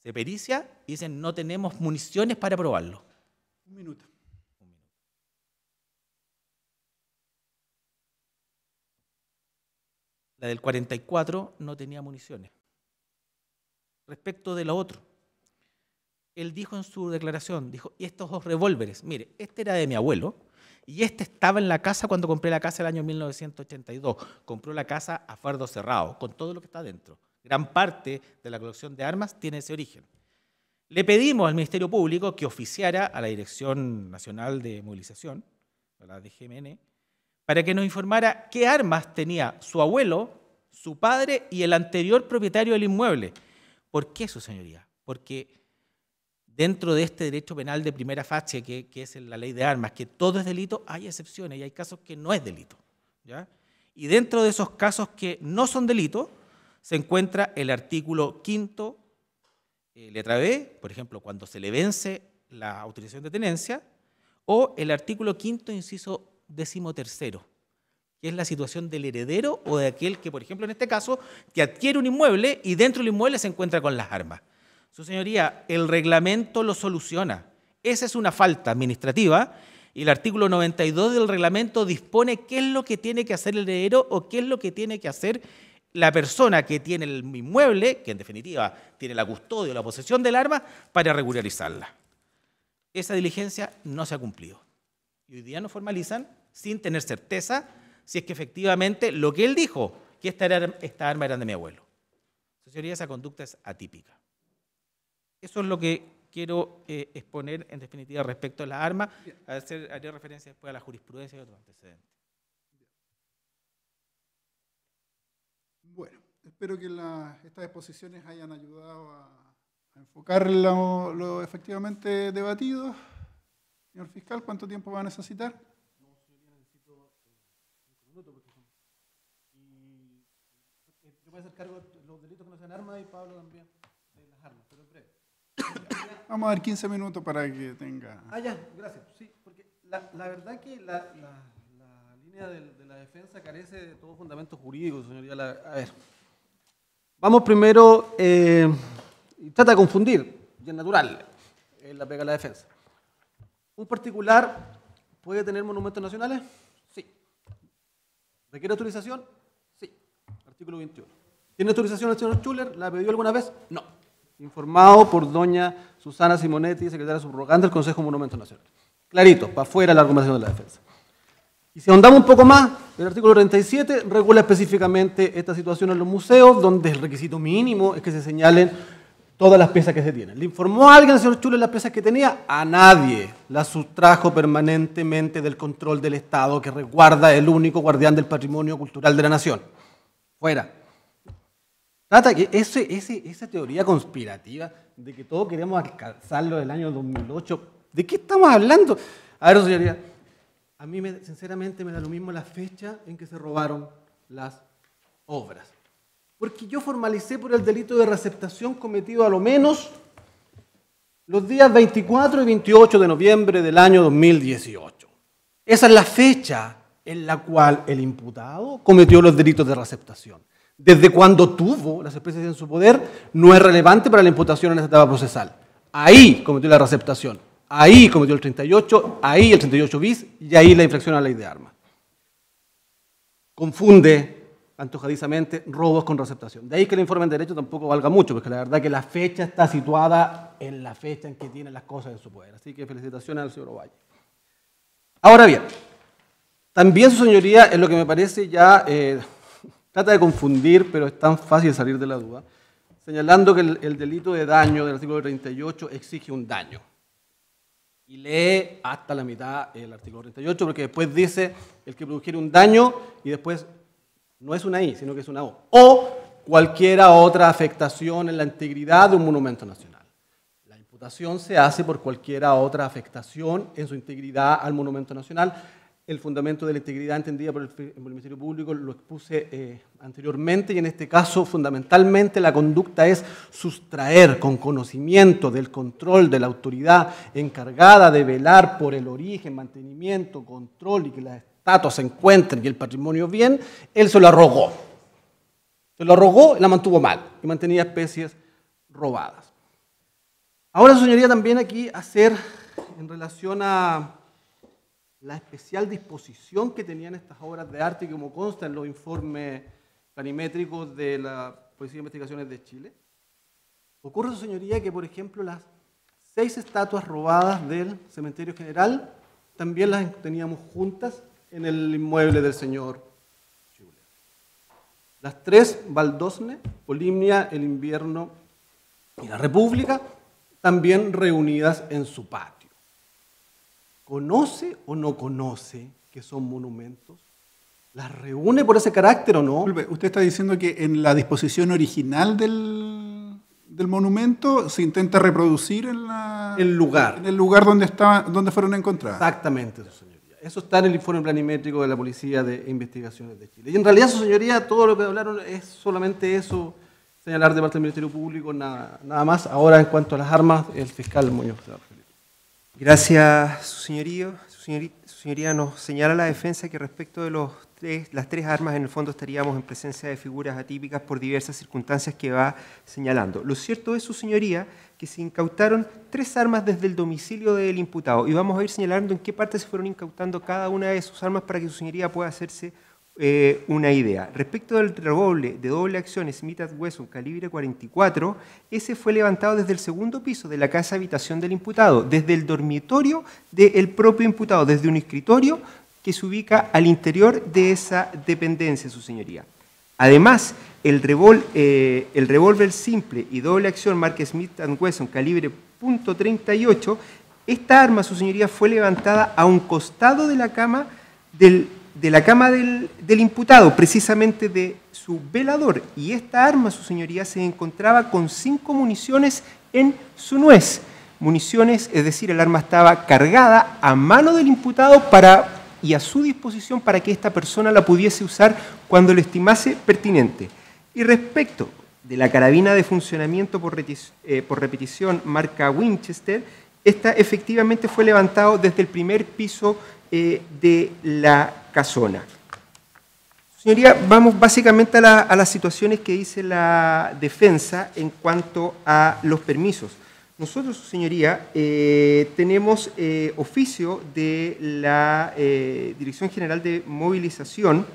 Se pericia y dicen no tenemos municiones para probarlo. Un minuto. La del 44 no tenía municiones. Respecto de lo otro, él dijo en su declaración, dijo, y estos dos revólveres, mire, este era de mi abuelo y este estaba en la casa cuando compré la casa el año 1982. Compró la casa a fardo cerrado, con todo lo que está dentro. Gran parte de la colección de armas tiene ese origen. Le pedimos al Ministerio Público que oficiara a la Dirección Nacional de Movilización, a la DGMN, para que nos informara qué armas tenía su abuelo, su padre y el anterior propietario del inmueble. ¿Por qué, su señoría? Porque dentro de este derecho penal de primera facie, que es la ley de armas, que todo es delito, hay excepciones y hay casos que no es delito, ¿ya? Y dentro de esos casos que no son delito, se encuentra el artículo 5º, letra B, por ejemplo, cuando se le vence la autorización de tenencia, o el artículo 5º, inciso 13º, que es la situación del heredero o de aquel que, por ejemplo, en este caso, que adquiere un inmueble y dentro del inmueble se encuentra con las armas. Su señoría, el reglamento lo soluciona. Esa es una falta administrativa y el artículo 92 del reglamento dispone qué es lo que tiene que hacer el heredero o qué es lo que tiene que hacer la persona que tiene el inmueble, que en definitiva tiene la custodia o la posesión del arma, para regularizarla. Esa diligencia no se ha cumplido. Y hoy día nos formalizan sin tener certeza si es que efectivamente lo que él dijo, que esta arma era de mi abuelo. Su señoría, esa conducta es atípica. Eso es lo que quiero exponer en definitiva respecto a las armas. Haré referencia después a la jurisprudencia y otros antecedentes. Bueno, espero que estas exposiciones hayan ayudado a enfocar lo efectivamente debatido. Señor fiscal, ¿cuánto tiempo va a necesitar? No, señoría, necesito 5 minutos porque son... Y yo voy a hacer cargo de los delitos que no sean armas y Pablo también de las armas, pero es breve. Vamos a dar 15 minutos para que tenga... Ah, ya, gracias. Sí, porque la verdad que la línea de la defensa carece de todo fundamento jurídico, señoría. A ver, vamos primero, y trata de confundir, y es natural, la pega de la defensa. ¿Un particular puede tener monumentos nacionales? Sí. ¿Requiere autorización? Sí. Artículo 21. ¿Tiene autorización el señor Schuller? ¿La pidió alguna vez? No. Informado por doña Susana Simonetti, secretaria subrogante del Consejo de Monumentos Nacionales. Clarito, para afuera la argumentación de la defensa. Y si ahondamos un poco más, el artículo 37 regula específicamente esta situación en los museos, donde el requisito mínimo es que se señalen todas las piezas que se tienen. ¿Le informó a alguien al señor Schuller las piezas que tenía? A nadie. Las sustrajo permanentemente del control del Estado que resguarda el único guardián del patrimonio cultural de la nación. Fuera. Trata que esa teoría conspirativa de que todos queremos alcanzarlo del año 2008, ¿de qué estamos hablando? A ver, señoría, a mí sinceramente me da lo mismo la fecha en que se robaron las obras. Porque yo formalicé por el delito de receptación cometido a lo menos los días 24 y 28 de noviembre del año 2018. Esa es la fecha en la cual el imputado cometió los delitos de receptación. Desde cuando tuvo las especies en su poder, no es relevante para la imputación en esta etapa procesal. Ahí cometió la receptación, ahí cometió el 38, ahí el 38 bis y ahí la infracción a la ley de armas. Confunde antojadizamente robos con receptación. De ahí que el informe en derecho tampoco valga mucho, porque la verdad que la fecha está situada en la fecha en que tiene las cosas en su poder. Así que felicitaciones al señor Ovalle. Ahora bien, también su señoría, en lo que me parece ya trata de confundir, pero es tan fácil salir de la duda, señalando que el delito de daño del artículo 38 exige un daño. Y lee hasta la mitad el artículo 38, porque después dice el que produjera un daño y después no es una I, sino que es una O. O cualquiera otra afectación en la integridad de un monumento nacional. La imputación se hace por cualquiera otra afectación en su integridad al monumento nacional. El fundamento de la integridad entendida por el Ministerio Público lo expuse anteriormente y en este caso fundamentalmente la conducta es sustraer con conocimiento del control de la autoridad encargada de velar por el origen, mantenimiento, control y que las estatuas se encuentren y el patrimonio bien, él se lo arrogó. Se lo arrogó y la mantuvo mal y mantenía especies robadas. Ahora, su señoría, también aquí hacer en relación a la especial disposición que tenían estas obras de arte, como consta en los informes planimétricos de la Policía de Investigaciones de Chile. Ocurre, su señoría, que, por ejemplo, las 6 estatuas robadas del Cementerio General también las teníamos juntas en el inmueble del señor Schuller. Las 3 Baldosne, Polimnia, El Invierno y la República, también reunidas en su patio. ¿Conoce o no conoce que son monumentos? ¿Las reúne por ese carácter o no? Disculpe, usted está diciendo que en la disposición original del monumento se intenta reproducir El lugar. en el lugar donde fueron encontradas. Exactamente, su señoría. Eso está en el informe planimétrico de la Policía de Investigaciones de Chile. Y en realidad, su señoría, todo lo que hablaron es solamente eso, señalar de parte del Ministerio Público, nada más. Ahora, en cuanto a las armas, el fiscal Muñoz se va a referir. Gracias, su señoría. Su señoría nos señala la defensa que respecto de las 3 armas, en el fondo estaríamos en presencia de figuras atípicas por diversas circunstancias que va señalando. Lo cierto es, su señoría, que se incautaron 3 armas desde el domicilio del imputado, y vamos a ir señalando en qué parte se fueron incautando cada una de sus armas para que su señoría pueda hacerse una idea. Respecto del revólver de doble acción Smith & Wesson calibre 44, ese fue levantado desde el segundo piso de la casa habitación del imputado, desde el dormitorio del propio imputado, desde un escritorio que se ubica al interior de esa dependencia, su señoría. Además, el revólver simple y doble acción marca Smith & Wesson calibre .38, esta arma, su señoría, fue levantada a un costado de la cama del imputado, precisamente de su velador, y esta arma, su señoría, se encontraba con 5 municiones en su nuez. Municiones, es decir, el arma estaba cargada a mano del imputado y a su disposición para que esta persona la pudiese usar cuando lo estimase pertinente. Y respecto de la carabina de funcionamiento por repetición marca Winchester, esta efectivamente fue levantado desde el primer piso de la casona. Señoría, vamos básicamente a las situaciones que dice la defensa en cuanto a los permisos. Nosotros, señoría, tenemos oficio de la Dirección General de Movilización,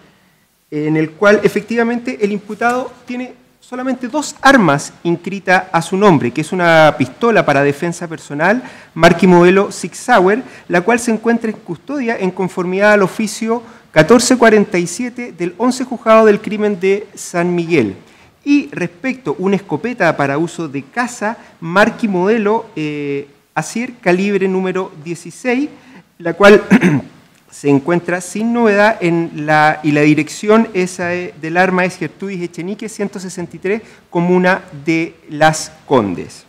en el cual efectivamente el imputado tiene solamente 2 armas inscritas a su nombre, que es una pistola para defensa personal, marca y modelo Sig Sauer, la cual se encuentra en custodia en conformidad al oficio 1447 del 11 Juzgado del Crimen de San Miguel. Y respecto a una escopeta para uso de caza, marca y modelo Acier calibre número 16, la cual se encuentra sin novedad y la dirección esa del arma es Gertrudis Echenique 163, comuna de Las Condes.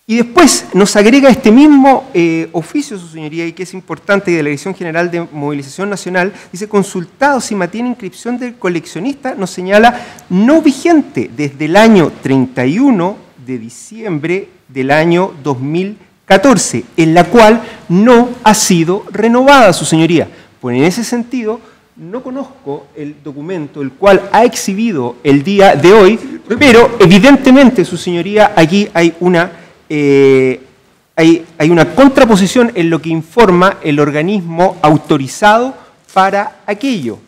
Y después nos agrega este mismo oficio, su señoría, y que es importante, de la Dirección General de Movilización Nacional, dice: consultado si mantiene inscripción del coleccionista, nos señala no vigente desde el año 31 de diciembre del año 2014, en la cual no ha sido renovada, su señoría. Pues en ese sentido, no conozco el documento el cual ha exhibido el día de hoy, pero evidentemente, su señoría, aquí hay una contraposición en lo que informa el organismo autorizado para aquello.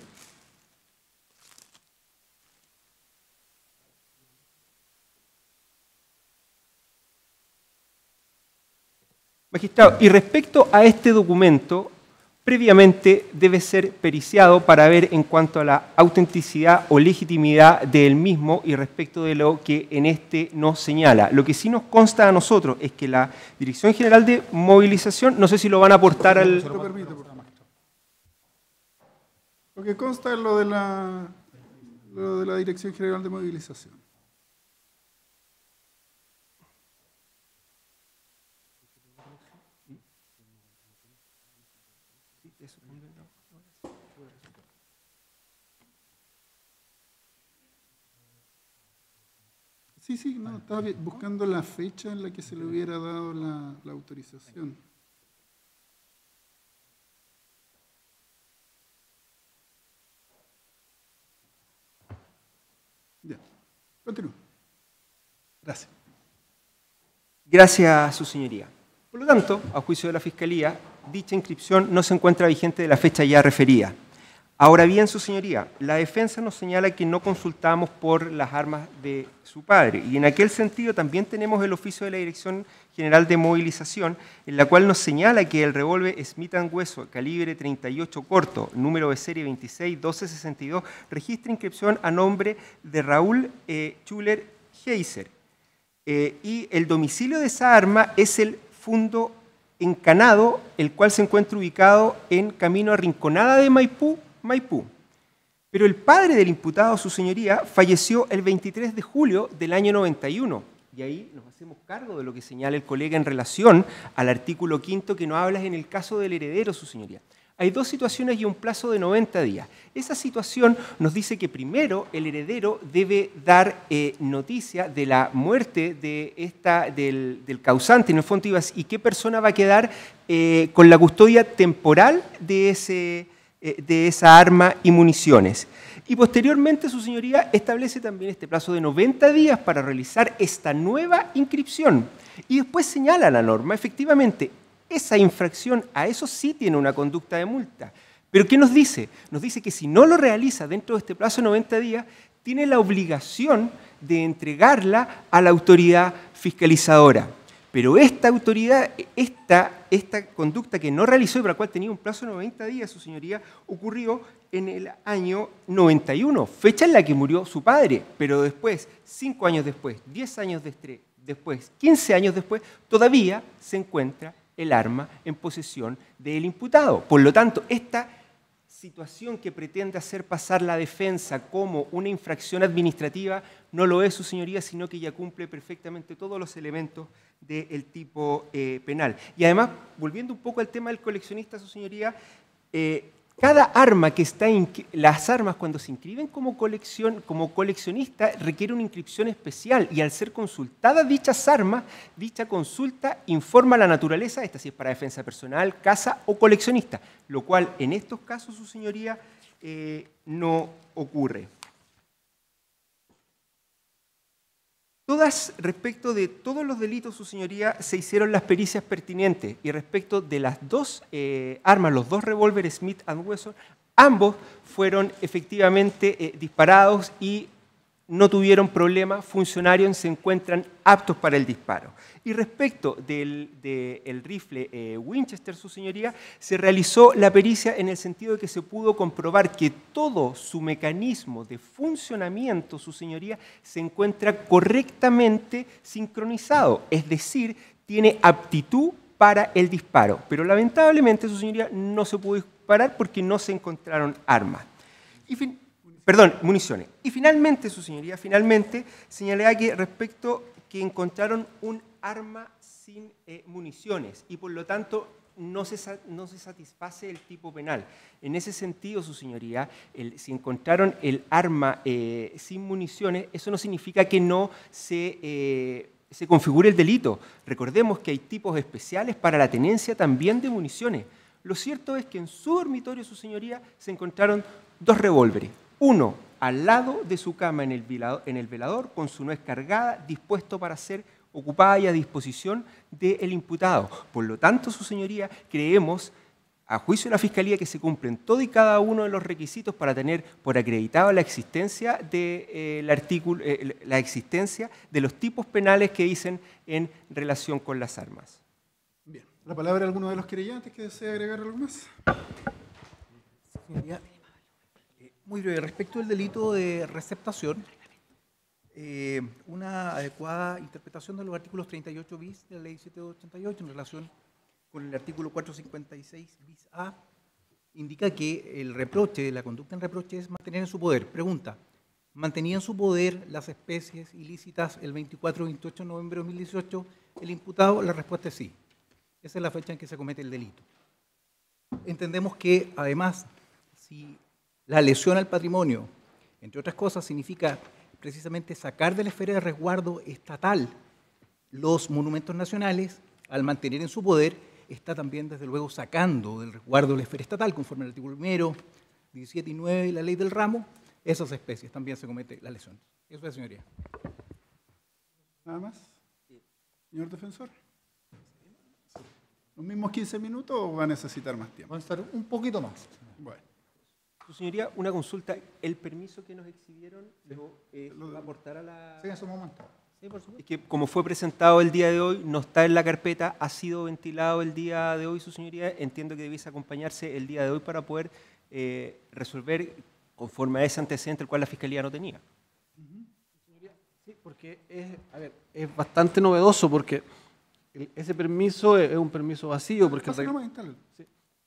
Magistrado, y respecto a este documento, previamente debe ser periciado para ver en cuanto a la autenticidad o legitimidad del mismo y respecto de lo que en este nos señala. Lo que sí nos consta a nosotros es que la Dirección General de Movilización, no sé si lo van a aportar al... Se lo permite, por favor. Lo que consta es lo de la Dirección General de Movilización. Sí, no, estaba buscando la fecha en la que se le hubiera dado la autorización. Ya, continúo. Gracias. Gracias, su señoría. Por lo tanto, a juicio de la Fiscalía, dicha inscripción no se encuentra vigente de la fecha ya referida. Ahora bien, su señoría, la defensa nos señala que no consultamos por las armas de su padre, y en aquel sentido también tenemos el oficio de la Dirección General de Movilización, en la cual nos señala que el revólver Smith & Wesson calibre 38 corto, número de serie 26-1262, registra inscripción a nombre de Raúl Schuller Heiser, y el domicilio de esa arma es el Fundo Encanado, el cual se encuentra ubicado en Camino a Rinconada de Maipú. Pero el padre del imputado, su señoría, falleció el 23 de julio del año 91. Y ahí nos hacemos cargo de lo que señala el colega en relación al artículo 5 que nos habla en el caso del heredero, su señoría. Hay dos situaciones y un plazo de 90 días. Esa situación nos dice que primero el heredero debe dar noticia de la muerte del causante, en el fondo, y qué persona va a quedar con la custodia temporal de esa arma y municiones. Y posteriormente, su señoría establece también este plazo de 90 días para realizar esta nueva inscripción. Y después señala la norma, efectivamente, esa infracción, a eso sí tiene una conducta de multa. Pero ¿qué nos dice? Nos dice que si no lo realiza dentro de este plazo de 90 días, tiene la obligación de entregarla a la autoridad fiscalizadora. Pero esta autoridad, esta conducta que no realizó y para la cual tenía un plazo de 90 días, su señoría, ocurrió en el año 91, fecha en la que murió su padre, pero después, 5 años después, 10 años después, 15 años después, todavía se encuentra el arma en posesión del imputado. Por lo tanto, esta situación que pretende hacer pasar la defensa como una infracción administrativa no lo es, su señoría, sino que ya cumple perfectamente todos los elementos del tipo penal. Y además, volviendo un poco al tema del coleccionista, su señoría, cada arma que está, las armas cuando se inscriben como coleccionista requiere una inscripción especial y al ser consultadas dichas armas, dicha consulta informa la naturaleza, esta si es para defensa personal, caza o coleccionista, lo cual en estos casos, su señoría, no ocurre. Respecto de todos los delitos, su señoría, se hicieron las pericias pertinentes y respecto de las dos armas, los dos revólveres Smith & Wesson, ambos fueron efectivamente disparados y no tuvieron problema, funcionarios se encuentran aptos para el disparo. Y respecto del rifle Winchester, su señoría, se realizó la pericia en el sentido de que se pudo comprobar que todo su mecanismo de funcionamiento, su señoría, se encuentra correctamente sincronizado, es decir, tiene aptitud para el disparo. Pero lamentablemente, su señoría, no se pudo disparar porque no se encontraron armas. Municiones. Y finalmente, su señoría, señalaba que respecto que encontraron un arma sin municiones y por lo tanto no se satisface el tipo penal. En ese sentido, su señoría, si encontraron el arma sin municiones, eso no significa que no se configure el delito. Recordemos que hay tipos especiales para la tenencia también de municiones. Lo cierto es que en su dormitorio, su señoría, se encontraron dos revólveres. Uno al lado de su cama en el velador, con su nuez cargada, dispuesto para ser ocupada y a disposición del imputado. Por lo tanto, su señoría, creemos, a juicio de la Fiscalía, que se cumplen todo y cada uno de los requisitos para tener por acreditado la existencia de la existencia de los tipos penales que dicen en relación con las armas. Bien. La palabra a alguno de los querellantes que desea agregar algo más. Señoría, muy breve, respecto al delito de receptación, una adecuada interpretación de los artículos 38 bis de la ley 788 en relación con el artículo 456 bis A indica que el reproche, la conducta en reproche es mantener en su poder. Pregunta, ¿mantenía en su poder las especies ilícitas el 24 y 28 de noviembre de 2018 el imputado? La respuesta es sí. Esa es la fecha en que se comete el delito. Entendemos que, además, si la lesión al patrimonio, entre otras cosas, significa precisamente sacar de la esfera de resguardo estatal los monumentos nacionales, al mantener en su poder, está también, desde luego, sacando del resguardo de la esfera estatal, conforme al artículo 1, 17 y 9 de la ley del ramo, esas especies también se comete la lesión. Eso es, señoría. ¿Nada más? Señor defensor. ¿Los mismos 15 minutos o va a necesitar más tiempo? Va a estar un poquito más. Bueno. Su señoría, una consulta. ¿El permiso que nos exhibieron lo va a aportar a la...? Sí, en su momento. Sí, por supuesto. Es que como fue presentado el día de hoy, no está en la carpeta, ha sido ventilado el día de hoy, su señoría. Entiendo que debiese acompañarse el día de hoy para poder resolver conforme a ese antecedente el cual la Fiscalía no tenía. Sí, porque es bastante novedoso, porque ese permiso es un permiso vacío, porque,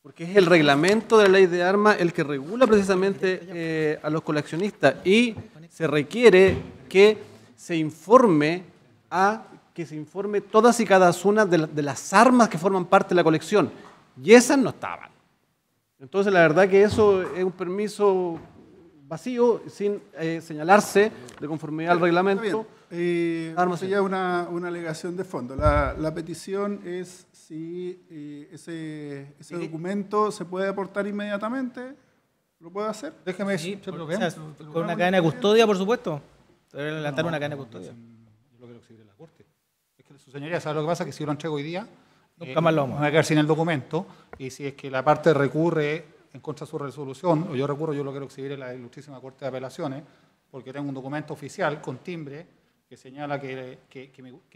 porque es el reglamento de la ley de armas el que regula precisamente a los coleccionistas, y se requiere que se informe todas y cada una de las armas que forman parte de la colección, y esas no estaban. Entonces la verdad que eso es un permiso vacío, sin señalarse de conformidad al reglamento. Sería una alegación de fondo. La petición es si ese documento se puede aportar inmediatamente. ¿Lo puede hacer? Déjeme decir. Con una cadena de custodia, por supuesto. Debe adelantar una cadena de custodia. Yo lo quiero exhibir en la corte. Es que su señoría, ¿sabe lo que pasa? Que si yo lo entrego hoy día, nunca más lo vamos. Me voy a quedar sin el documento, y si es que la parte recurre en contra de su resolución, o yo recurro, yo lo quiero exhibir en la Ilustrísima Corte de Apelaciones, porque tengo un documento oficial con timbre que señala que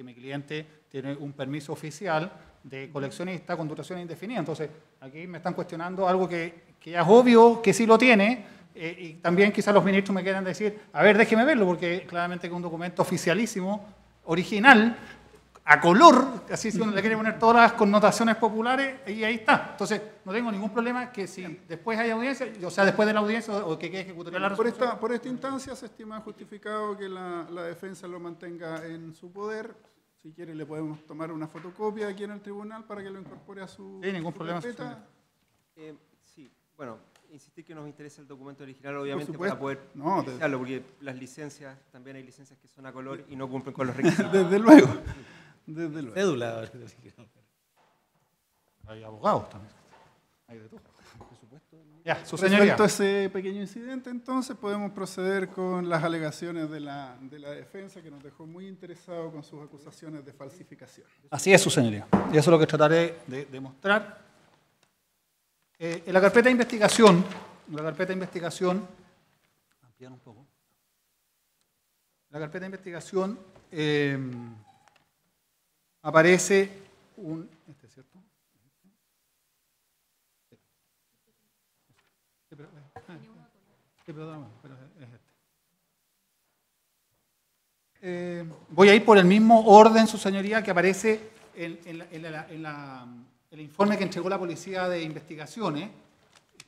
mi cliente tiene un permiso oficial de coleccionista con duración indefinida. Entonces, aquí me están cuestionando algo que ya es obvio que sí lo tiene, y también quizás los ministros me quieran decir, a ver, déjeme verlo, porque claramente que es un documento oficialísimo, original, a color, así si uno le quiere poner todas las connotaciones populares, y ahí está. Entonces, no tengo ningún problema que si después hay audiencia, o sea, después de la audiencia, o que quede ejecutoria la resolución. Por esta instancia se estima justificado que la defensa lo mantenga en su poder. Si quiere, le podemos tomar una fotocopia aquí en el tribunal para que lo incorpore a su... Sí, ningún problema. Sí, bueno, insistir que nos interesa el documento original, obviamente, para poder utilizarlo, porque las licencias, también hay licencias que son a color y no cumplen con los requisitos. Desde luego. Desde luego. Cédula. Hay abogados también. Hay de todo. Por supuesto. Ya, su Respecto señoría. a ese pequeño incidente, entonces, podemos proceder con las alegaciones de la defensa, que nos dejó muy interesados con sus acusaciones de falsificación. Así es, su señoría. Y eso es lo que trataré de demostrar. En la carpeta de investigación, ampliar un poco. En la carpeta de investigación aparece un... ¿Este es cierto? Voy a ir por el mismo orden, su señoría, que aparece en el informe que entregó la Policía de Investigaciones,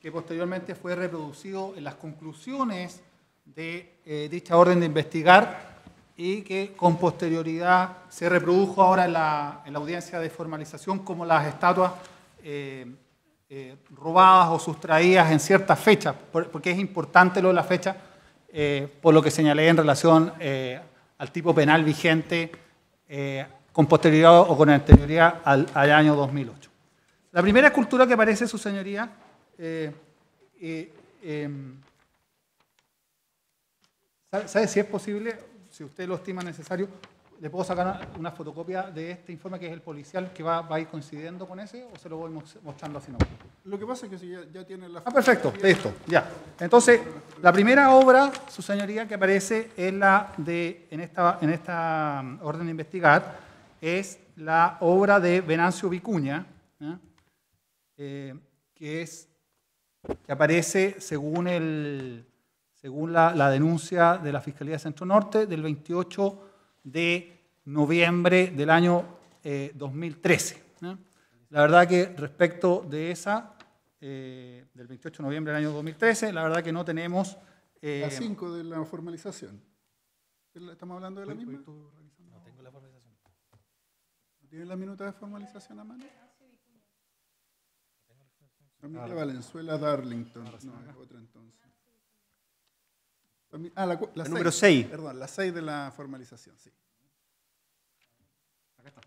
que posteriormente fue reproducido en las conclusiones de dicha orden de investigar, y que con posterioridad se reprodujo ahora en la audiencia de formalización como las estatuas robadas o sustraídas en ciertas fechas, porque es importante lo de la fecha, por lo que señalé en relación al tipo penal vigente con posterioridad o con anterioridad al año 2008. La primera escultura que aparece, su señoría, ¿sabe si es posible? Si usted lo estima necesario, ¿le puedo sacar una fotocopia de este informe, que es el policial, que va a ir coincidiendo con ese, o se lo voy mostrando así? No. Lo que pasa es que si ya tiene la... Perfecto, listo, ya. Entonces, la primera obra, su señoría, que aparece es la de, en esta orden de investigar, es la obra de Venancio Vicuña, que aparece según la denuncia de la Fiscalía de Centro Norte del 28 de noviembre del año 2013. La verdad que respecto de esa, del 28 de noviembre del año 2013, la verdad que no tenemos... la 5 de la formalización. ¿Estamos hablando de la misma? No tengo la formalización. ¿No tiene la minuta de formalización a mano? Familia Valenzuela Darlington. No, es otra entonces. La número 6. Perdón, la 6 de la formalización, sí. Acá está.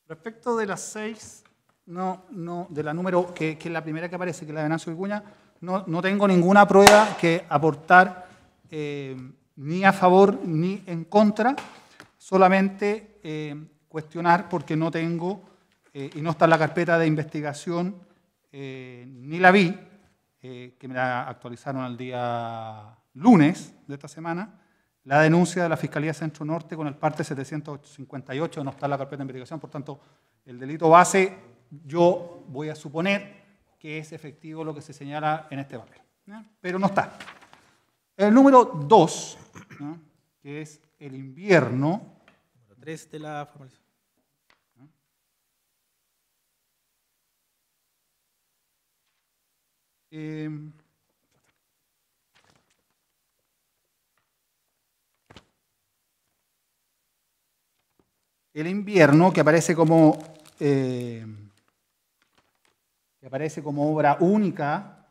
Respecto de las 6, de la número, que es la primera que aparece, que es la de Venancio Vicuña, no tengo ninguna prueba que aportar ni a favor ni en contra, solamente cuestionar porque no tengo, y no está en la carpeta de investigación, ni la vi, que me la actualizaron el día lunes de esta semana, la denuncia de la Fiscalía Centro Norte con el parte 758, no está en la carpeta de investigación, por tanto, el delito base, yo voy a suponer que es efectivo lo que se señala en este papel, ¿no? Pero no está. El número 2, ¿no?, que es el invierno. Número 3 de la formalización. El invierno, que aparece como obra única,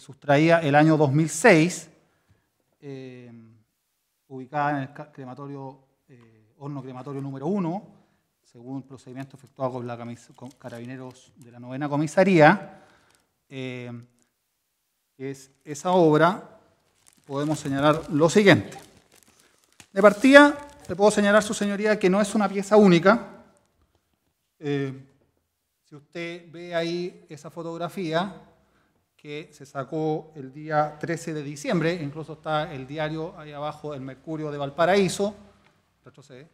sustraída el año 2006, ubicada en el crematorio, horno crematorio número 1, según el procedimiento efectuado con Carabineros de la 9ª Comisaría. Es esa obra, podemos señalar lo siguiente. De partida, le puedo señalar, su señoría, que no es una pieza única. Si usted ve ahí esa fotografía que se sacó el día 13 de diciembre, incluso está el diario ahí abajo, El Mercurio de Valparaíso, retrocede,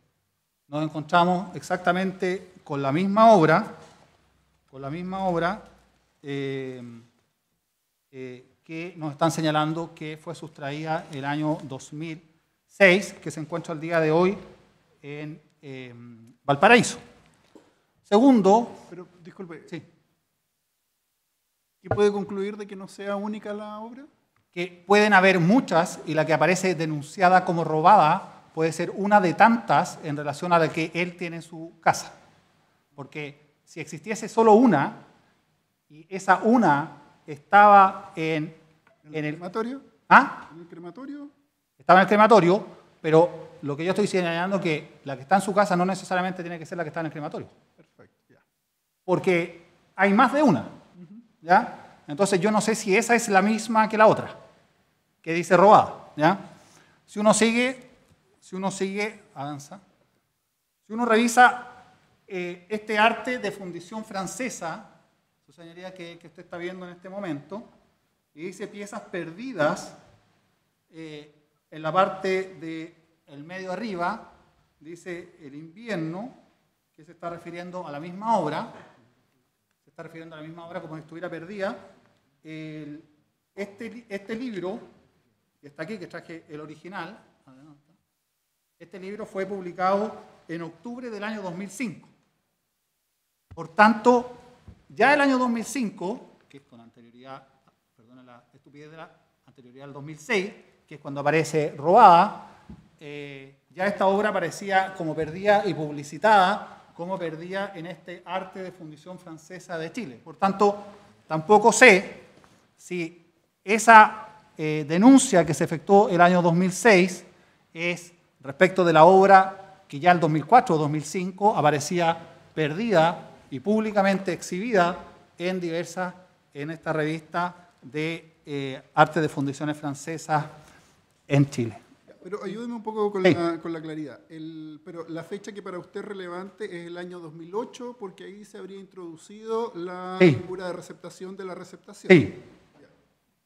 nos encontramos exactamente con la misma obra, que nos están señalando que fue sustraída el año 2006, que se encuentra al día de hoy en Valparaíso. Segundo... Pero, disculpe, sí. ¿Qué puede concluir de que no sea única la obra? Que pueden haber muchas, y la que aparece denunciada como robada puede ser una de tantas en relación a la que él tiene en su casa. Porque si existiese solo una, y esa una estaba en el crematorio. ¿Ah? ¿En el crematorio? Estaba en el crematorio, pero lo que yo estoy señalando es que la que está en su casa no necesariamente tiene que ser la que está en el crematorio. Perfecto, ya. Porque hay más de una, ¿ya? Entonces yo no sé si esa es la misma que la otra, que dice robada, ¿ya? Si uno sigue, avanza. Si uno revisa este arte de fundición francesa, su señoría, que usted está viendo en este momento, y dice piezas perdidas, en la parte del medio arriba, dice el invierno, que se está refiriendo a la misma obra, como si estuviera perdida. Este libro, que está aquí, que traje el original, este libro fue publicado en octubre del año 2005. Por tanto, ya el año 2005, que es con anterioridad, perdona la estupidez de la anterioridad al 2006, que es cuando aparece robada, ya esta obra aparecía como perdida y publicitada como perdida en este arte de fundición francesa de Chile. Por tanto, tampoco sé si esa denuncia que se efectuó el año 2006 es respecto de la obra que ya el 2004 o 2005 aparecía perdida y públicamente exhibida en esta revista de arte de fundiciones francesas en Chile. Pero ayúdeme un poco con, sí, con la claridad. Pero la fecha que para usted es relevante es el año 2008, porque ahí se habría introducido la sí, figura de receptación de la receptación. Sí.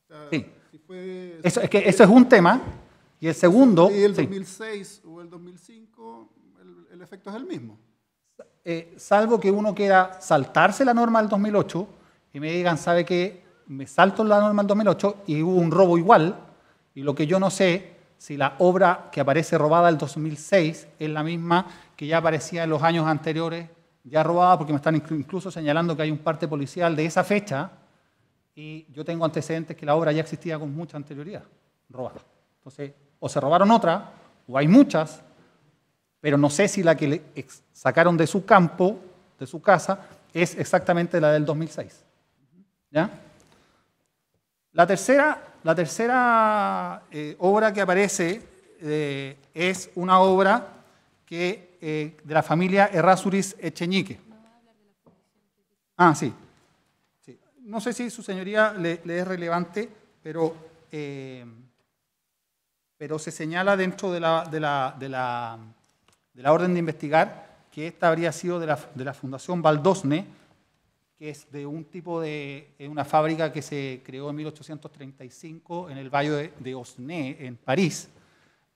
O sea, sí. si fue, eso es un tema. Y el segundo... Si el 2006 o el 2005, el efecto es el mismo. Salvo que uno quiera saltarse la norma del 2008 y me digan, ¿sabe qué? Me salto la norma del 2008 y hubo un robo igual, y lo que yo no sé si la obra que aparece robada del 2006 es la misma que ya aparecía en los años anteriores, ya robada, porque me están incluso señalando que hay un parte policial de esa fecha, y yo tengo antecedentes que la obra ya existía con mucha anterioridad, robada. Entonces, o se robaron otra, o hay muchas, pero no sé si la que le sacaron de su campo, de su casa, es exactamente la del 2006. ¿Ya? La tercera obra que aparece es una obra de la familia Errázuriz Echeñique. Ah, sí. Sí. No sé si su señoría le es relevante, pero pero se señala dentro de la orden de investigar que esta habría sido de la Fundación Baldosne, que es de un tipo de una fábrica que se creó en 1835 en el Valle de Osnay, en París,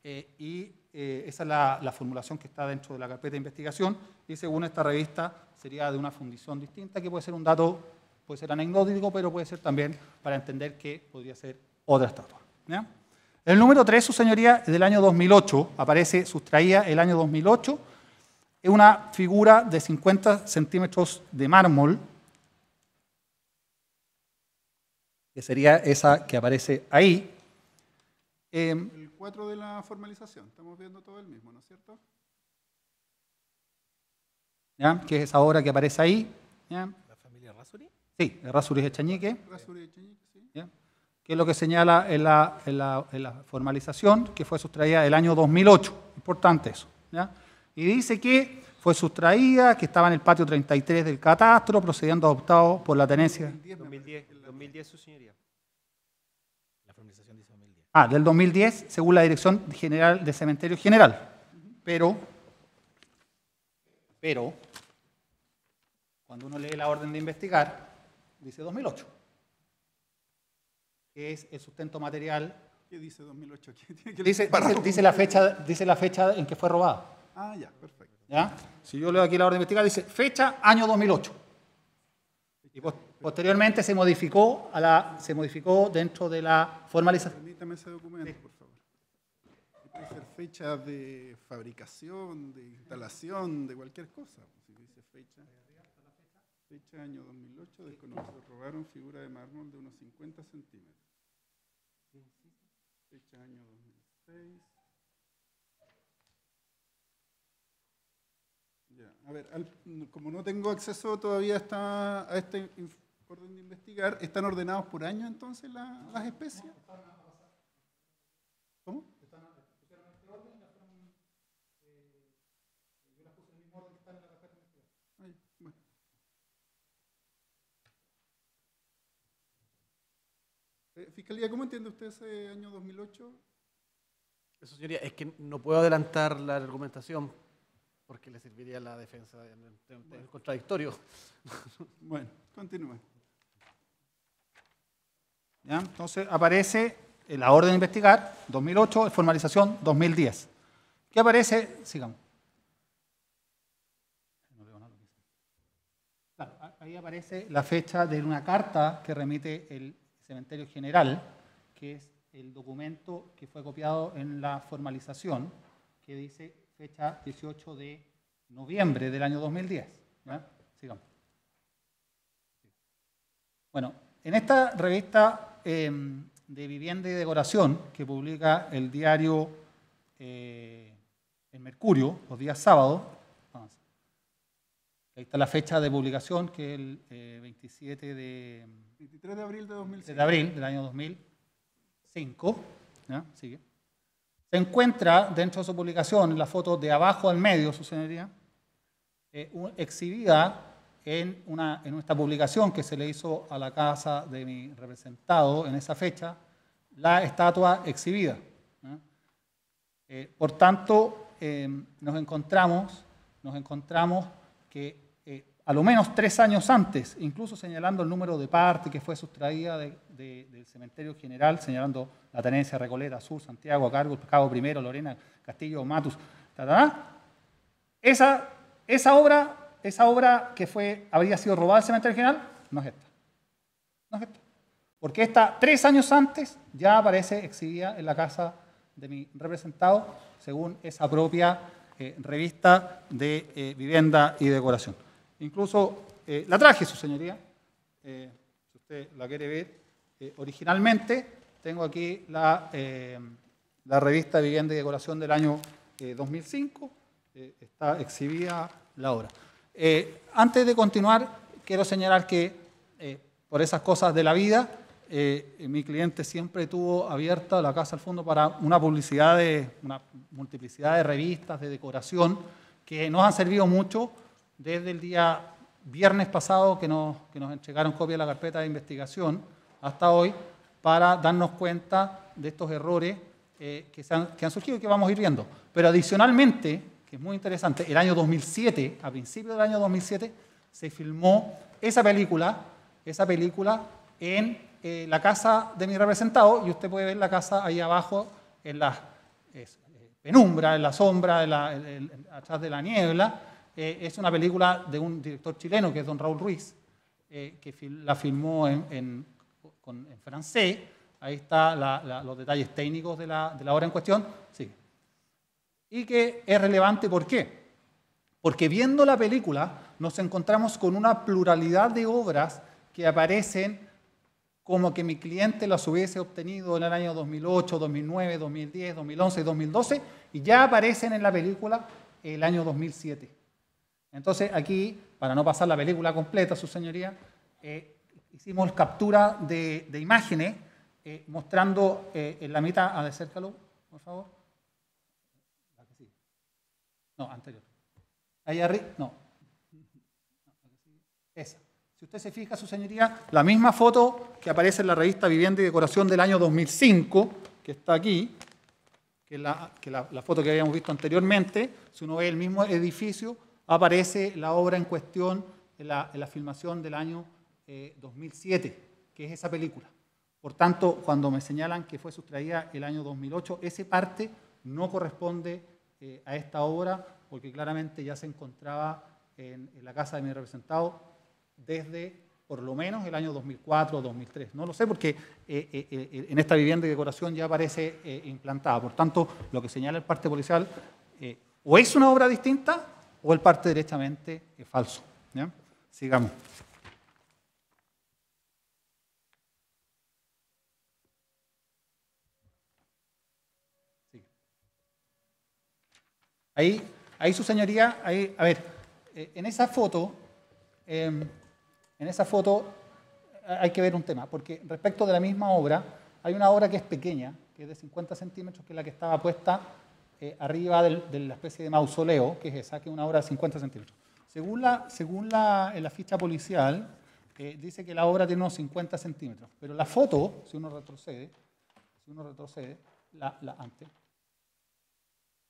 esa es la formulación que está dentro de la carpeta de investigación, y según esta revista sería de una fundición distinta, que puede ser un dato, puede ser anecdótico, pero puede ser también para entender que podría ser otra estatua. ¿Ya? El número 3, su señoría, es del año 2008, aparece sustraída el año 2008, es una figura de 50 centímetros de mármol, que sería esa que aparece ahí. El 4 de la formalización, estamos viendo todo el mismo, ¿no es cierto? ¿Ya? Que es esa obra que aparece ahí. ¿Ya? ¿La familia Rasuri? Sí, de Rázuriz Echañique. Rázuriz Echañique, sí. ¿Ya? Que es lo que señala en la formalización, que fue sustraída el año 2008. Importante eso. ¿Ya? Y dice que fue sustraída, que estaba en el patio 33 del catastro, procediendo adoptado por la tenencia. 2010, su señoría. La formalización dice 2010. Del 2010, según la Dirección General de Cementerio General. Pero, cuando uno lee la orden de investigar, dice 2008, que es el sustento material. ¿Qué dice 2008? ¿Qué tiene que Dice la fecha en que fue robada. Ah, ya, perfecto. ¿Ya? Si yo leo aquí la orden de investigar, dice fecha año 2008. Y posteriormente se modificó dentro de la formalización. Permítame ese documento, por favor. Puede ser fecha de fabricación, de instalación, de cualquier cosa. Si dice fecha año 2008, desconocidos robaron figura de mármol de unos 50 centímetros. Fecha año 2006. Ya, a ver, como no tengo acceso todavía a este orden de investigar, ¿están ordenados por año entonces las especies? ¿Cómo? Bueno. Fiscalía, ¿cómo entiende usted ese año 2008? Eso, señoría, es que no puedo adelantar la argumentación porque le serviría a la defensa en el contradictorio. Bueno, continúe. ¿Ya? Entonces aparece en la orden de investigar 2008, formalización 2010. ¿Qué aparece? Sigamos. Claro, ahí aparece la fecha de una carta que remite el Cementerio General, que es el documento que fue copiado en la formalización, que dice fecha 18 de noviembre del año 2010. ¿Ya? Sigamos. Bueno, en esta revista de Vivienda y Decoración, que publica el diario El Mercurio, los días sábados, ahí está la fecha de publicación, que es el 23 de abril de 2005. De abril del año 2005. ¿Ya? Sigue. Se encuentra dentro de su publicación la foto de abajo al medio, su señoría, exhibida en esta publicación que se le hizo a la casa de mi representado en esa fecha, la estatua exhibida. Por tanto, nos encontramos que a lo menos 3 años antes, incluso señalando el número de parte que fue sustraída del Cementerio General, señalando la tenencia Recoleta, Sur, Santiago, Cargo, Cabo I, Lorena, Castillo, Matus, esa obra que habría sido robada del Cementerio General, no es esta. No es esta. Porque esta 3 años antes ya aparece exhibida en la casa de mi representado, según esa propia revista de Vivienda y Decoración. Incluso la traje, su señoría, si usted la quiere ver. Originalmente tengo aquí la revista de Vivienda y Decoración del año 2005, está exhibida la obra. Antes de continuar, quiero señalar que por esas cosas de la vida, mi cliente siempre tuvo abierta la Casa al Fondo para una multiplicidad de revistas de decoración que nos han servido mucho desde el día viernes pasado que nos entregaron copia de la carpeta de investigación hasta hoy para darnos cuenta de estos errores que han surgido y que vamos a ir viendo. Pero adicionalmente, que es muy interesante, el año 2007, a principios del año 2007, se filmó esa película en la casa de mi representado, y usted puede ver la casa ahí abajo en la penumbra, en la sombra, atrás de la niebla. Es una película de un director chileno que es don Raúl Ruiz, que la filmó en francés. Ahí están los detalles técnicos de la obra en cuestión. Sí. Y que es relevante, ¿por qué? Porque viendo la película nos encontramos con una pluralidad de obras que aparecen como que mi cliente las hubiese obtenido en el año 2008, 2009, 2010, 2011 y 2012, y ya aparecen en la película el año 2007. Entonces aquí, para no pasar la película completa, su señoría, hicimos captura de imágenes mostrando en la mitad, acércalo, por favor. No, anterior. Ahí arriba, no. Esa. Si usted se fija, su señoría, la misma foto que aparece en la revista Vivienda y Decoración del año 2005, que está aquí, que es la foto que habíamos visto anteriormente, si uno ve el mismo edificio, aparece la obra en cuestión en la filmación del año 2007, que es esa película. Por tanto, cuando me señalan que fue sustraída el año 2008, esa parte no corresponde a esta obra, porque claramente ya se encontraba en la casa de mi representado desde por lo menos el año 2004 o 2003. No lo sé porque en esta vivienda de decoración ya aparece implantada. Por tanto, lo que señala el parte policial o es una obra distinta o el parte directamente es falso. ¿Ya? Sigamos. Ahí su señoría, a ver, en esa foto hay que ver un tema, porque respecto de la misma obra, hay una obra que es pequeña, que es de 50 centímetros, que es la que estaba puesta arriba de la especie de mausoleo, que es esa, que es una obra de 50 centímetros. Según en la ficha policial, dice que la obra tiene unos 50 centímetros, pero la foto, si uno retrocede, antes,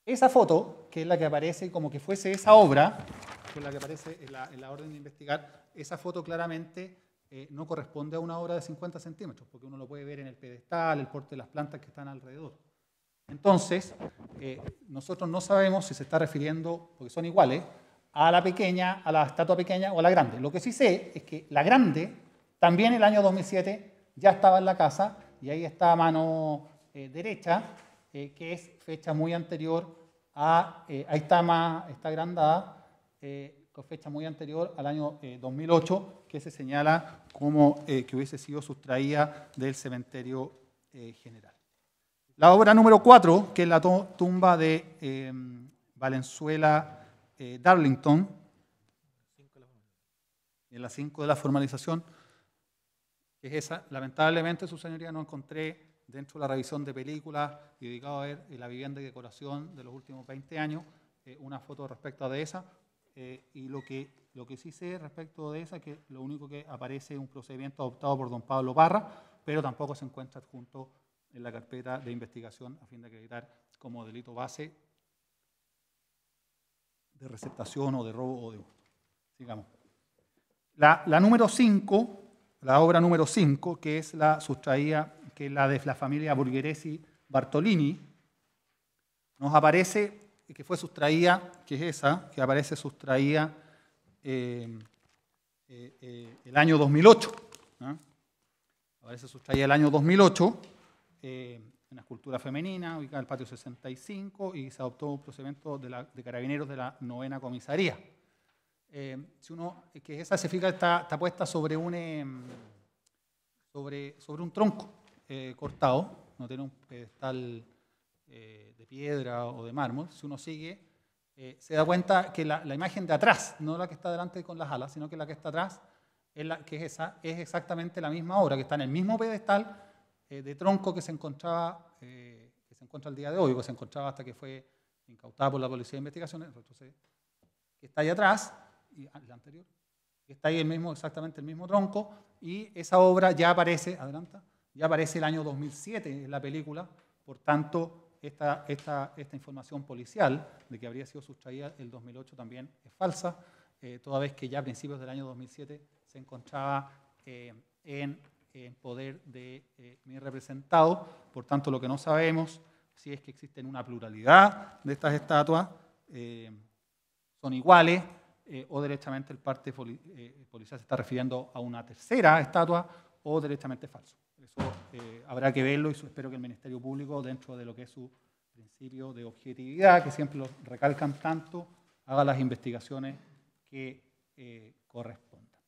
esa foto, que es la que aparece como que fuese esa obra, que es la que aparece en la orden de investigar, esa foto claramente no corresponde a una obra de 50 centímetros, porque uno lo puede ver en el pedestal, el porte de las plantas que están alrededor. Entonces, nosotros no sabemos si se está refiriendo, porque son iguales, a la pequeña, a la estatua pequeña o a la grande. Lo que sí sé es que la grande, también en el año 2007, ya estaba en la casa, y ahí está a mano derecha, que es fecha muy anterior ahí está agrandada, con fecha muy anterior al año 2008, que se señala como que hubiese sido sustraída del cementerio general. La obra número 4, que es la tumba de Valenzuela Darlington, en la 5 de la formalización, que es esa. Lamentablemente, su señoría, no encontré dentro de la revisión de películas y dedicado a ver la vivienda y decoración de los últimos 20 años, una foto respecto de esa, y lo que sí sé respecto de esa, que lo único que aparece es un procedimiento adoptado por don Pablo Parra, pero tampoco se encuentra adjunto en la carpeta de investigación a fin de acreditar como delito base de receptación o de robo o de hurto. Sigamos. La número 5, la obra número 5, que es la sustraída, que es la de la familia Bulgheresi Bartolini, nos aparece que fue sustraída, que es esa, que aparece sustraída el año 2008. ¿no? Aparece sustraída el año 2008, en la escultura femenina, ubicada en el patio 65, y se adoptó un procedimiento de carabineros de la 9ª comisaría. Que esa se fija, está puesta sobre un tronco cortado, no tiene un pedestal de piedra o de mármol. Si uno sigue, se da cuenta que la imagen de atrás, no la que está delante con las alas, sino que la que está atrás, es exactamente la misma obra, que está en el mismo pedestal de tronco que se encuentra el día de hoy, que se encontraba hasta que fue incautada por la Policía de Investigaciones, que está ahí atrás, y la anterior, que está ahí exactamente el mismo tronco, y esa obra ya aparece, ya aparece el año 2007 en la película, Por tanto, esta información policial de que habría sido sustraída el 2008 también es falsa, toda vez que ya a principios del año 2007 se encontraba en poder de mi representado. Por tanto, lo que no sabemos si es que existen una pluralidad de estas estatuas, son iguales, o derechamente el parte policial se está refiriendo a una tercera estatua, o derechamente falso. Eso habrá que verlo, y espero que el Ministerio Público, dentro de lo que es su principio de objetividad, que siempre lo recalcan tanto, haga las investigaciones que correspondan.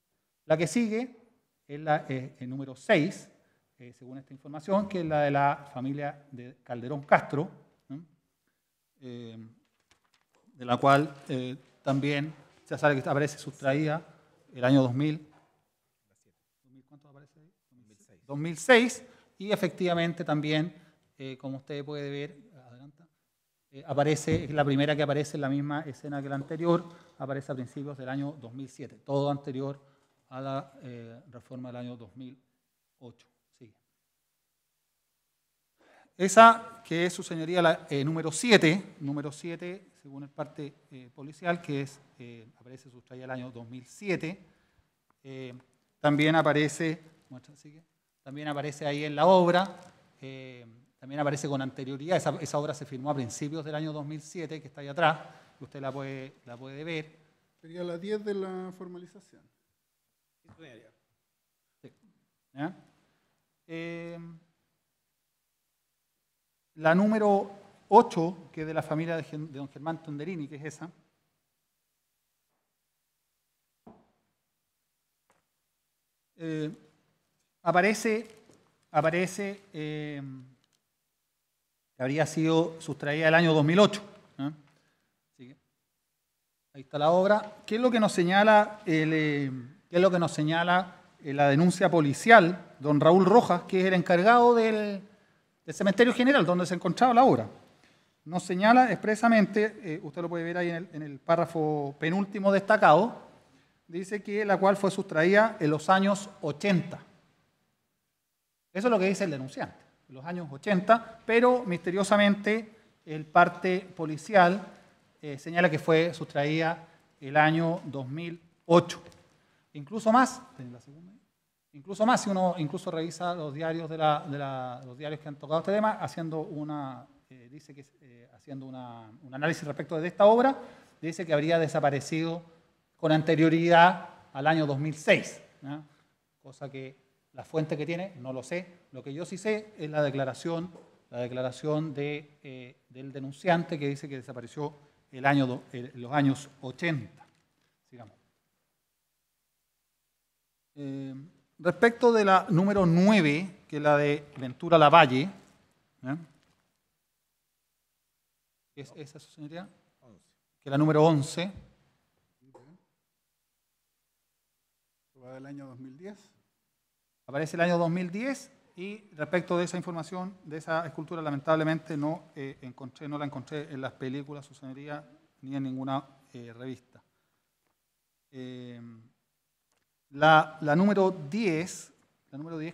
La que sigue es el número 6, según esta información, que es la de la familia de Calderón Castro, ¿no? De la cual también se sabe que aparece sustraída el año 2000. ¿Cuánto aparece ahí? 2006, y efectivamente también, como usted puede ver, aparece, es la primera que aparece en la misma escena que la anterior, aparece a principios del año 2007, todo anterior a la reforma del año 2008. Sigue. Esa que es, su señoría, la número 7, según el parte policial, que es, aparece sustraída el año 2007, también aparece, también aparece ahí en la obra, también aparece con anterioridad, esa obra se firmó a principios del año 2007, que está ahí atrás, que usted la puede ver. Sería la 10 de la formalización. Sí. La número 8, que es de la familia de don Germán Tonderini, que es esa. Aparece que habría sido sustraída el año 2008. Así que ahí está la obra. ¿Qué es lo que nos señala la denuncia policial? Don Raúl Rojas, que es el encargado del cementerio general donde se encontraba la obra, nos señala expresamente, usted lo puede ver ahí en el párrafo penúltimo destacado, dice que la cual fue sustraída en los años 80. Eso es lo que dice el denunciante, en los años 80, pero misteriosamente el parte policial señala que fue sustraída el año 2008. Incluso más, si uno incluso revisa los diarios los diarios que han tocado este tema, haciendo un análisis respecto de esta obra, dice que habría desaparecido con anterioridad al año 2006, ¿no? Cosa que la fuente que tiene no lo sé. Lo que yo sí sé es la declaración del denunciante, que dice que desapareció en los años 80. Sigamos. Respecto de la número 9, que es la de Ventura Lavalle, ¿eh? ¿Es esa su señoría? Que es la número 11. ¿Va del año 2010? Aparece el año 2010, y respecto de esa información, de esa escultura, lamentablemente no la encontré en las películas, su señoría, ni en ninguna revista. La número 10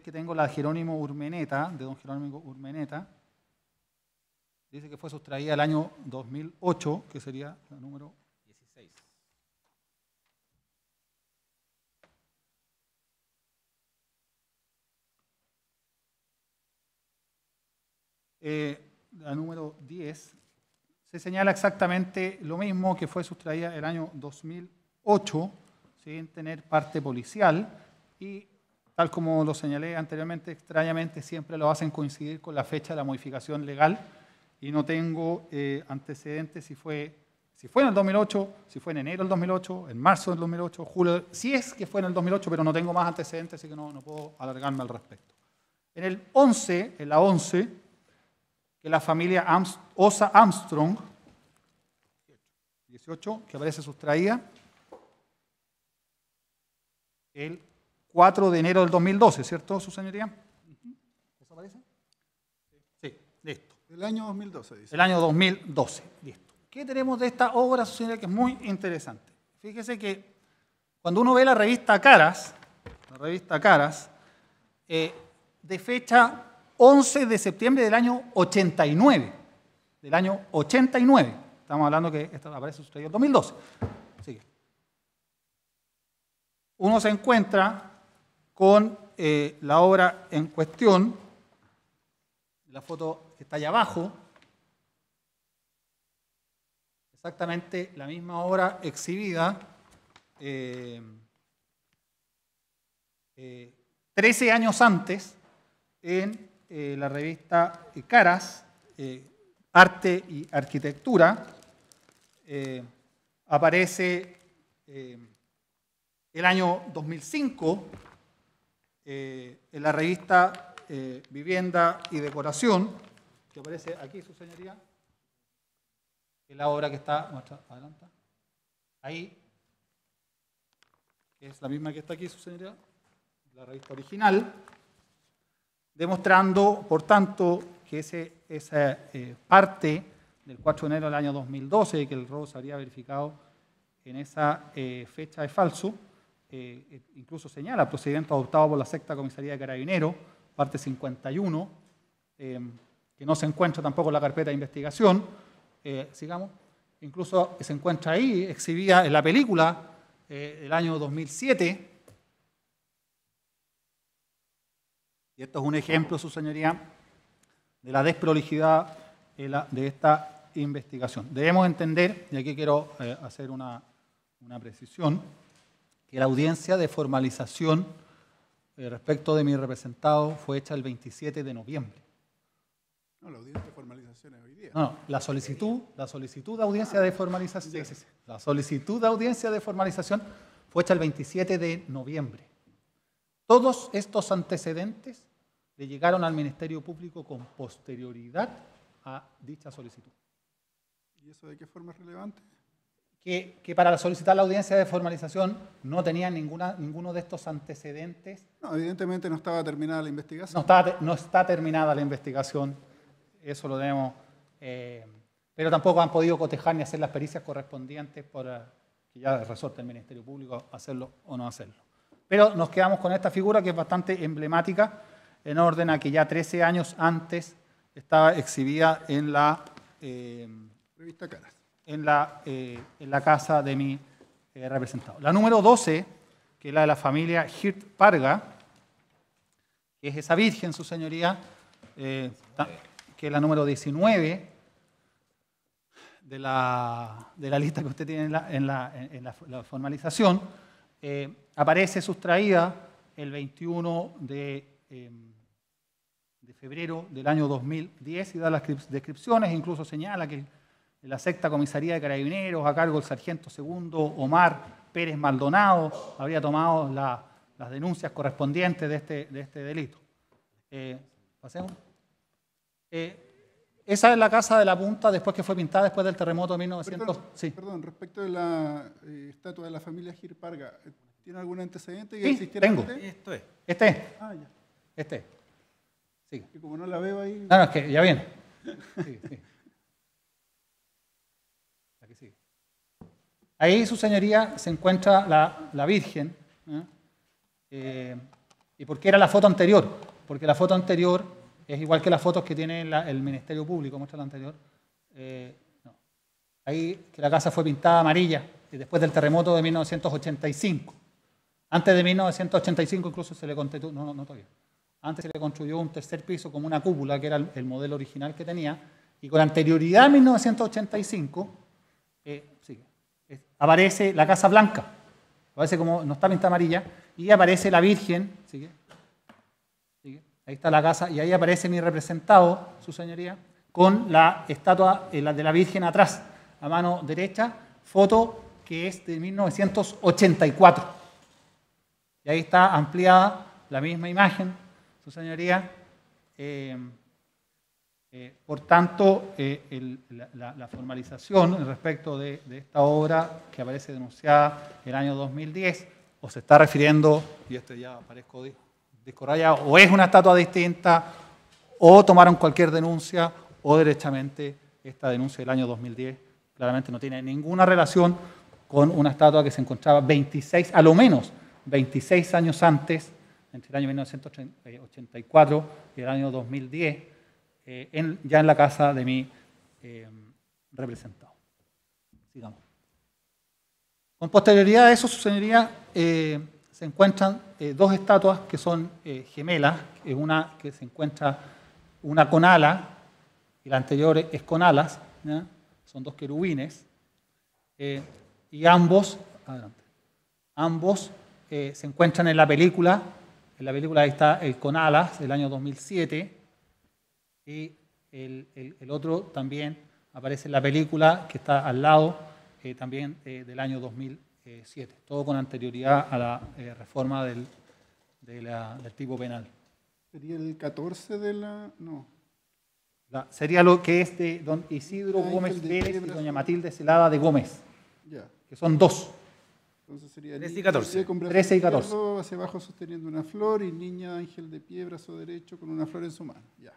que tengo, la Jerónimo Urmeneta, de don Jerónimo Urmeneta, dice que fue sustraída el año 2008, que sería la número 16. La número 10 se señala exactamente lo mismo, que fue sustraída el año 2008, sin tener parte policial, y tal como lo señalé anteriormente, extrañamente siempre lo hacen coincidir con la fecha de la modificación legal, y no tengo antecedentes si fue en el 2008, si fue en enero del 2008, en marzo del 2008, julio, si es que fue en el 2008, pero no tengo más antecedentes, así que no puedo alargarme al respecto. En la 11, que la familia Osa Armstrong, 18, que aparece sustraída el 4 de enero del 2012, ¿cierto, su señoría? ¿Eso aparece? Sí, listo. El año 2012, dice. El año 2012, listo. ¿Qué tenemos de esta obra, su señoría, que es muy interesante? Fíjese que cuando uno ve la revista Caras, de fecha 11 de septiembre del año 89. Del año 89. Estamos hablando que esto aparece sustraído en 2012. Sigue. Uno se encuentra con la obra en cuestión, la foto que está allá abajo, exactamente la misma obra exhibida 13 años antes en la revista Caras, Arte y Arquitectura. Aparece el año 2005 en la revista Vivienda y Decoración, que aparece aquí, su señoría, es la obra que está, muestra, adelanta, ahí, que es la misma que está aquí, su señoría, la revista original, demostrando, por tanto, que esa parte del 4 de enero del año 2012, que el robo se habría verificado en esa fecha es falso. Incluso señala procedimiento adoptado por la Sexta Comisaría de Carabineros, parte 51, que no se encuentra tampoco en la carpeta de investigación. Sigamos. Incluso se encuentra ahí, exhibida en la película del año 2007. Y esto es un ejemplo, su señoría, de la desprolijidad de esta investigación. Debemos entender, y aquí quiero hacer una precisión, que la audiencia de formalización respecto de mi representado fue hecha el 27 de noviembre. No, la audiencia de formalización es hoy día. No, la solicitud de audiencia de formalización, la solicitud de audiencia de formalización fue hecha el 27 de noviembre. Todos estos antecedentes le llegaron al Ministerio Público con posterioridad a dicha solicitud. ¿Y eso de qué forma es relevante? Que para solicitar la audiencia de formalización no tenían ninguno de estos antecedentes. No, evidentemente no estaba terminada la investigación. No está terminada la investigación, eso lo debemos, pero tampoco han podido cotejar ni hacer las pericias correspondientes por que ya resorte el Ministerio Público hacerlo o no hacerlo. Pero nos quedamos con esta figura que es bastante emblemática, en orden a que ya 13 años antes estaba exhibida en la revista Caras. En la casa de mi representado. La número 12, que es la de la familia Hirt Parga, que es esa virgen, su señoría, que es la número 19 de la lista que usted tiene en la formalización, aparece sustraída el 21 de febrero del año 2010 y da las descripciones, incluso señala que la Sexta Comisaría de Carabineros, a cargo del sargento segundo Omar Pérez Maldonado, habría tomado las denuncias correspondientes de este delito. Pasemos. Esa es la casa de la Punta después que fue pintada después del terremoto de 1900. Perdón, respecto de la estatua de la familia Girparga, ¿tiene algún antecedente que Sí, existiera tengo. antes? Esto es. Este es. Ah, ya. Este es. Sigue. Y como no la veo ahí... No, es que ya viene. Sigue. Aquí sigue. Ahí, su señoría, se encuentra la Virgen. ¿Y por qué era la foto anterior? Porque la foto anterior es igual que las fotos que tiene el Ministerio Público. Muestra la anterior. No. Ahí, que la casa fue pintada amarilla después del terremoto de 1985. Antes de 1985 incluso se le construyó, no todavía. Antes se le construyó un tercer piso como una cúpula, que era el modelo original que tenía, y con anterioridad a 1985 aparece la Casa Blanca, aparece como, no está pintada amarilla, y aparece la Virgen, ¿sigue? Ahí está la casa, y ahí aparece mi representado, su señoría, con la estatua de la Virgen atrás, a mano derecha, foto que es de 1984. Y ahí está ampliada la misma imagen, su señoría. Por tanto, la formalización respecto de esta obra que aparece denunciada en el año 2010, o se está refiriendo, y esto ya parezco disco rayado, o es una estatua distinta, o tomaron cualquier denuncia, o derechamente esta denuncia del año 2010 claramente no tiene ninguna relación con una estatua que se encontraba 26, a lo menos 26 años antes entre el año 1984 y el año 2010, ya en la casa de mi representado. Sigamos. Con posterioridad a eso, su señoría, se encuentran dos estatuas que son gemelas, una que se encuentra una con ala y la anterior es con alas, ¿ya? Son dos querubines, y ambos se encuentran en la película ahí está el con alas del año 2007, y el otro también aparece en la película que está al lado, también del año 2007, todo con anterioridad a la reforma del tipo penal. ¿Sería el 14 de la...? No. Sería lo que es de don Isidro Gómez Vélez y doña Matilde Celada de Gómez, Ya. que son dos. Entonces sería 13 y 14. 13 y 14. Izquierdo, hacia abajo sosteniendo una flor, y niña ángel de pie, brazo derecho con una flor en su mano. Ya.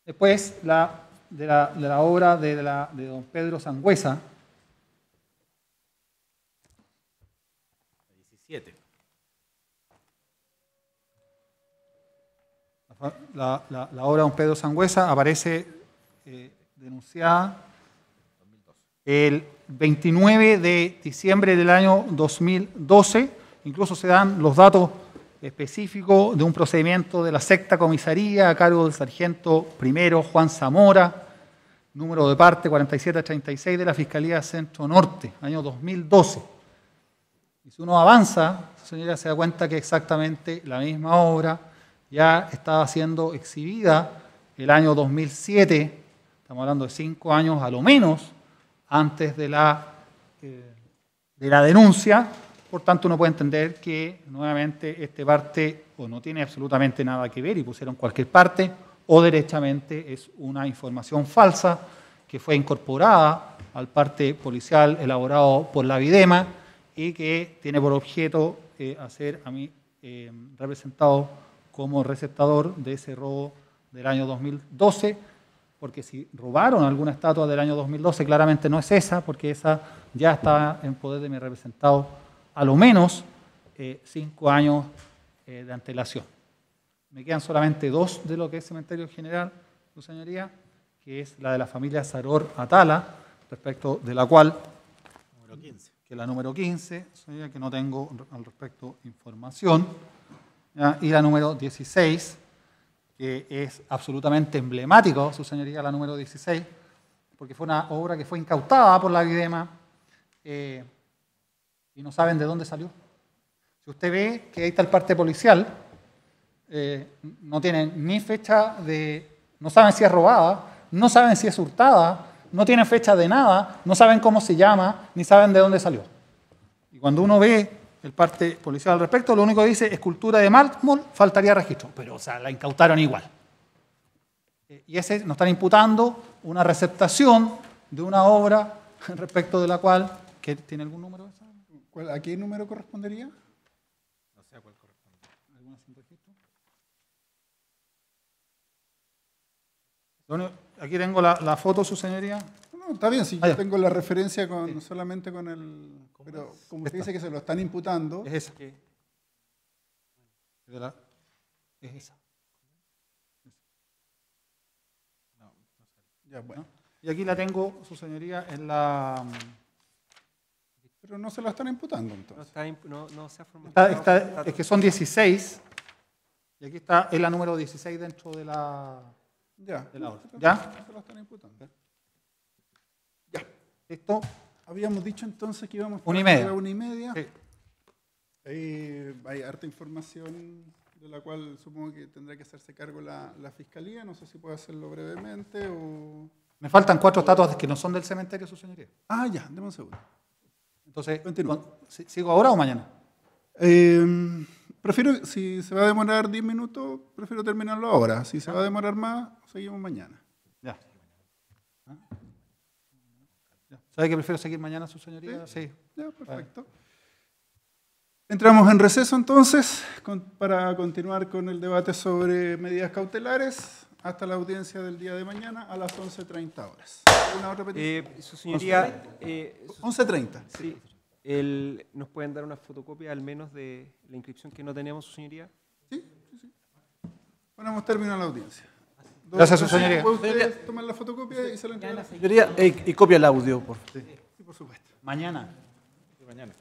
Después de la obra de don Pedro Sangüesa, 17. la obra de don Pedro Sangüesa aparece denunciada el 29 de diciembre del año 2012. Incluso se dan los datos específicos de un procedimiento de la sexta comisaría a cargo del sargento primero Juan Zamora, número de parte 4736 de la Fiscalía Centro Norte, año 2012. Y si uno avanza, señora, se da cuenta que exactamente la misma obra ya estaba siendo exhibida el año 2007, estamos hablando de 5 años a lo menos, antes de la denuncia. Por tanto, uno puede entender que nuevamente este parte o no tiene absolutamente nada que ver y pusieron cualquier parte, o derechamente es una información falsa que fue incorporada al parte policial elaborado por la Videma y que tiene por objeto hacer a mí representado como receptador de ese robo del año 2012, porque si robaron alguna estatua del año 2012, claramente no es esa, porque esa ya está en poder de mi representado a lo menos 5 años de antelación. Me quedan solamente 2 de lo que es Cementerio General, su señoría, que es la de la familia Saror Atala, respecto de la cual, Número 15. que es la número 15, señoría, que no tengo al respecto información, ¿ya? Y la número 16, que es absolutamente emblemático, su señoría, la número 16, porque fue una obra que fue incautada por la Videma y no saben de dónde salió. Si usted ve que ahí está el parte policial, no tienen ni fecha no saben si es robada, no saben si es hurtada, no tienen fecha de nada, no saben cómo se llama, ni saben de dónde salió. Y cuando uno ve el parte policial al respecto, lo único que dice escultura de mármol, faltaría registro, pero o sea, la incautaron igual. Y ese nos están imputando una receptación de una obra respecto de la cual, ¿que tiene algún número? ¿A qué número correspondería? No sé a cuál corresponde. ¿Alguna sin registro? Aquí tengo la foto, su señoría. No, está bien, si Ah, yo ya. tengo la referencia con, Sí. solamente con el... Pero como usted Esta. dice que se lo están imputando, Es esa. Es esa. ya bueno. Y aquí la tengo, su señoría, en la... Pero no se lo están imputando entonces. No se ha formado. es que son 16, y aquí está, es la número 16 dentro de la... Ya. De la No, obra. se lo- ¿Ya? no se lo están imputando. Esto, Habíamos dicho entonces que íbamos a 1:30. la 1:30. sí. Hay harta información de la cual supongo que tendrá que hacerse cargo la Fiscalía. No sé si puedo hacerlo brevemente o... Me faltan 4 estatuas que no son del cementerio, su señoría. Ah, ya, deme un segundo. Entonces, Continúa. ¿sigo ahora o mañana? Prefiero, si se va a demorar 10 minutos, prefiero terminarlo ahora. Si se va a demorar más, seguimos mañana. Ya. ¿Sabe que prefiero seguir mañana, su señoría? Sí. Ya, perfecto. Entramos en receso entonces para continuar con el debate sobre medidas cautelares. hasta la audiencia del día de mañana a las 11:30 horas. ¿Alguna otra petición? Su señoría, 11:30. sí, ¿nos pueden dar una fotocopia al menos de la inscripción que no tenemos, su señoría? Sí. Ponemos término a la audiencia. Gracias, su señoría. ¿Puede usted tomar la fotocopia y se la entrega? Señoría, y copia el audio, por favor. Sí, por supuesto. Mañana. Mañana.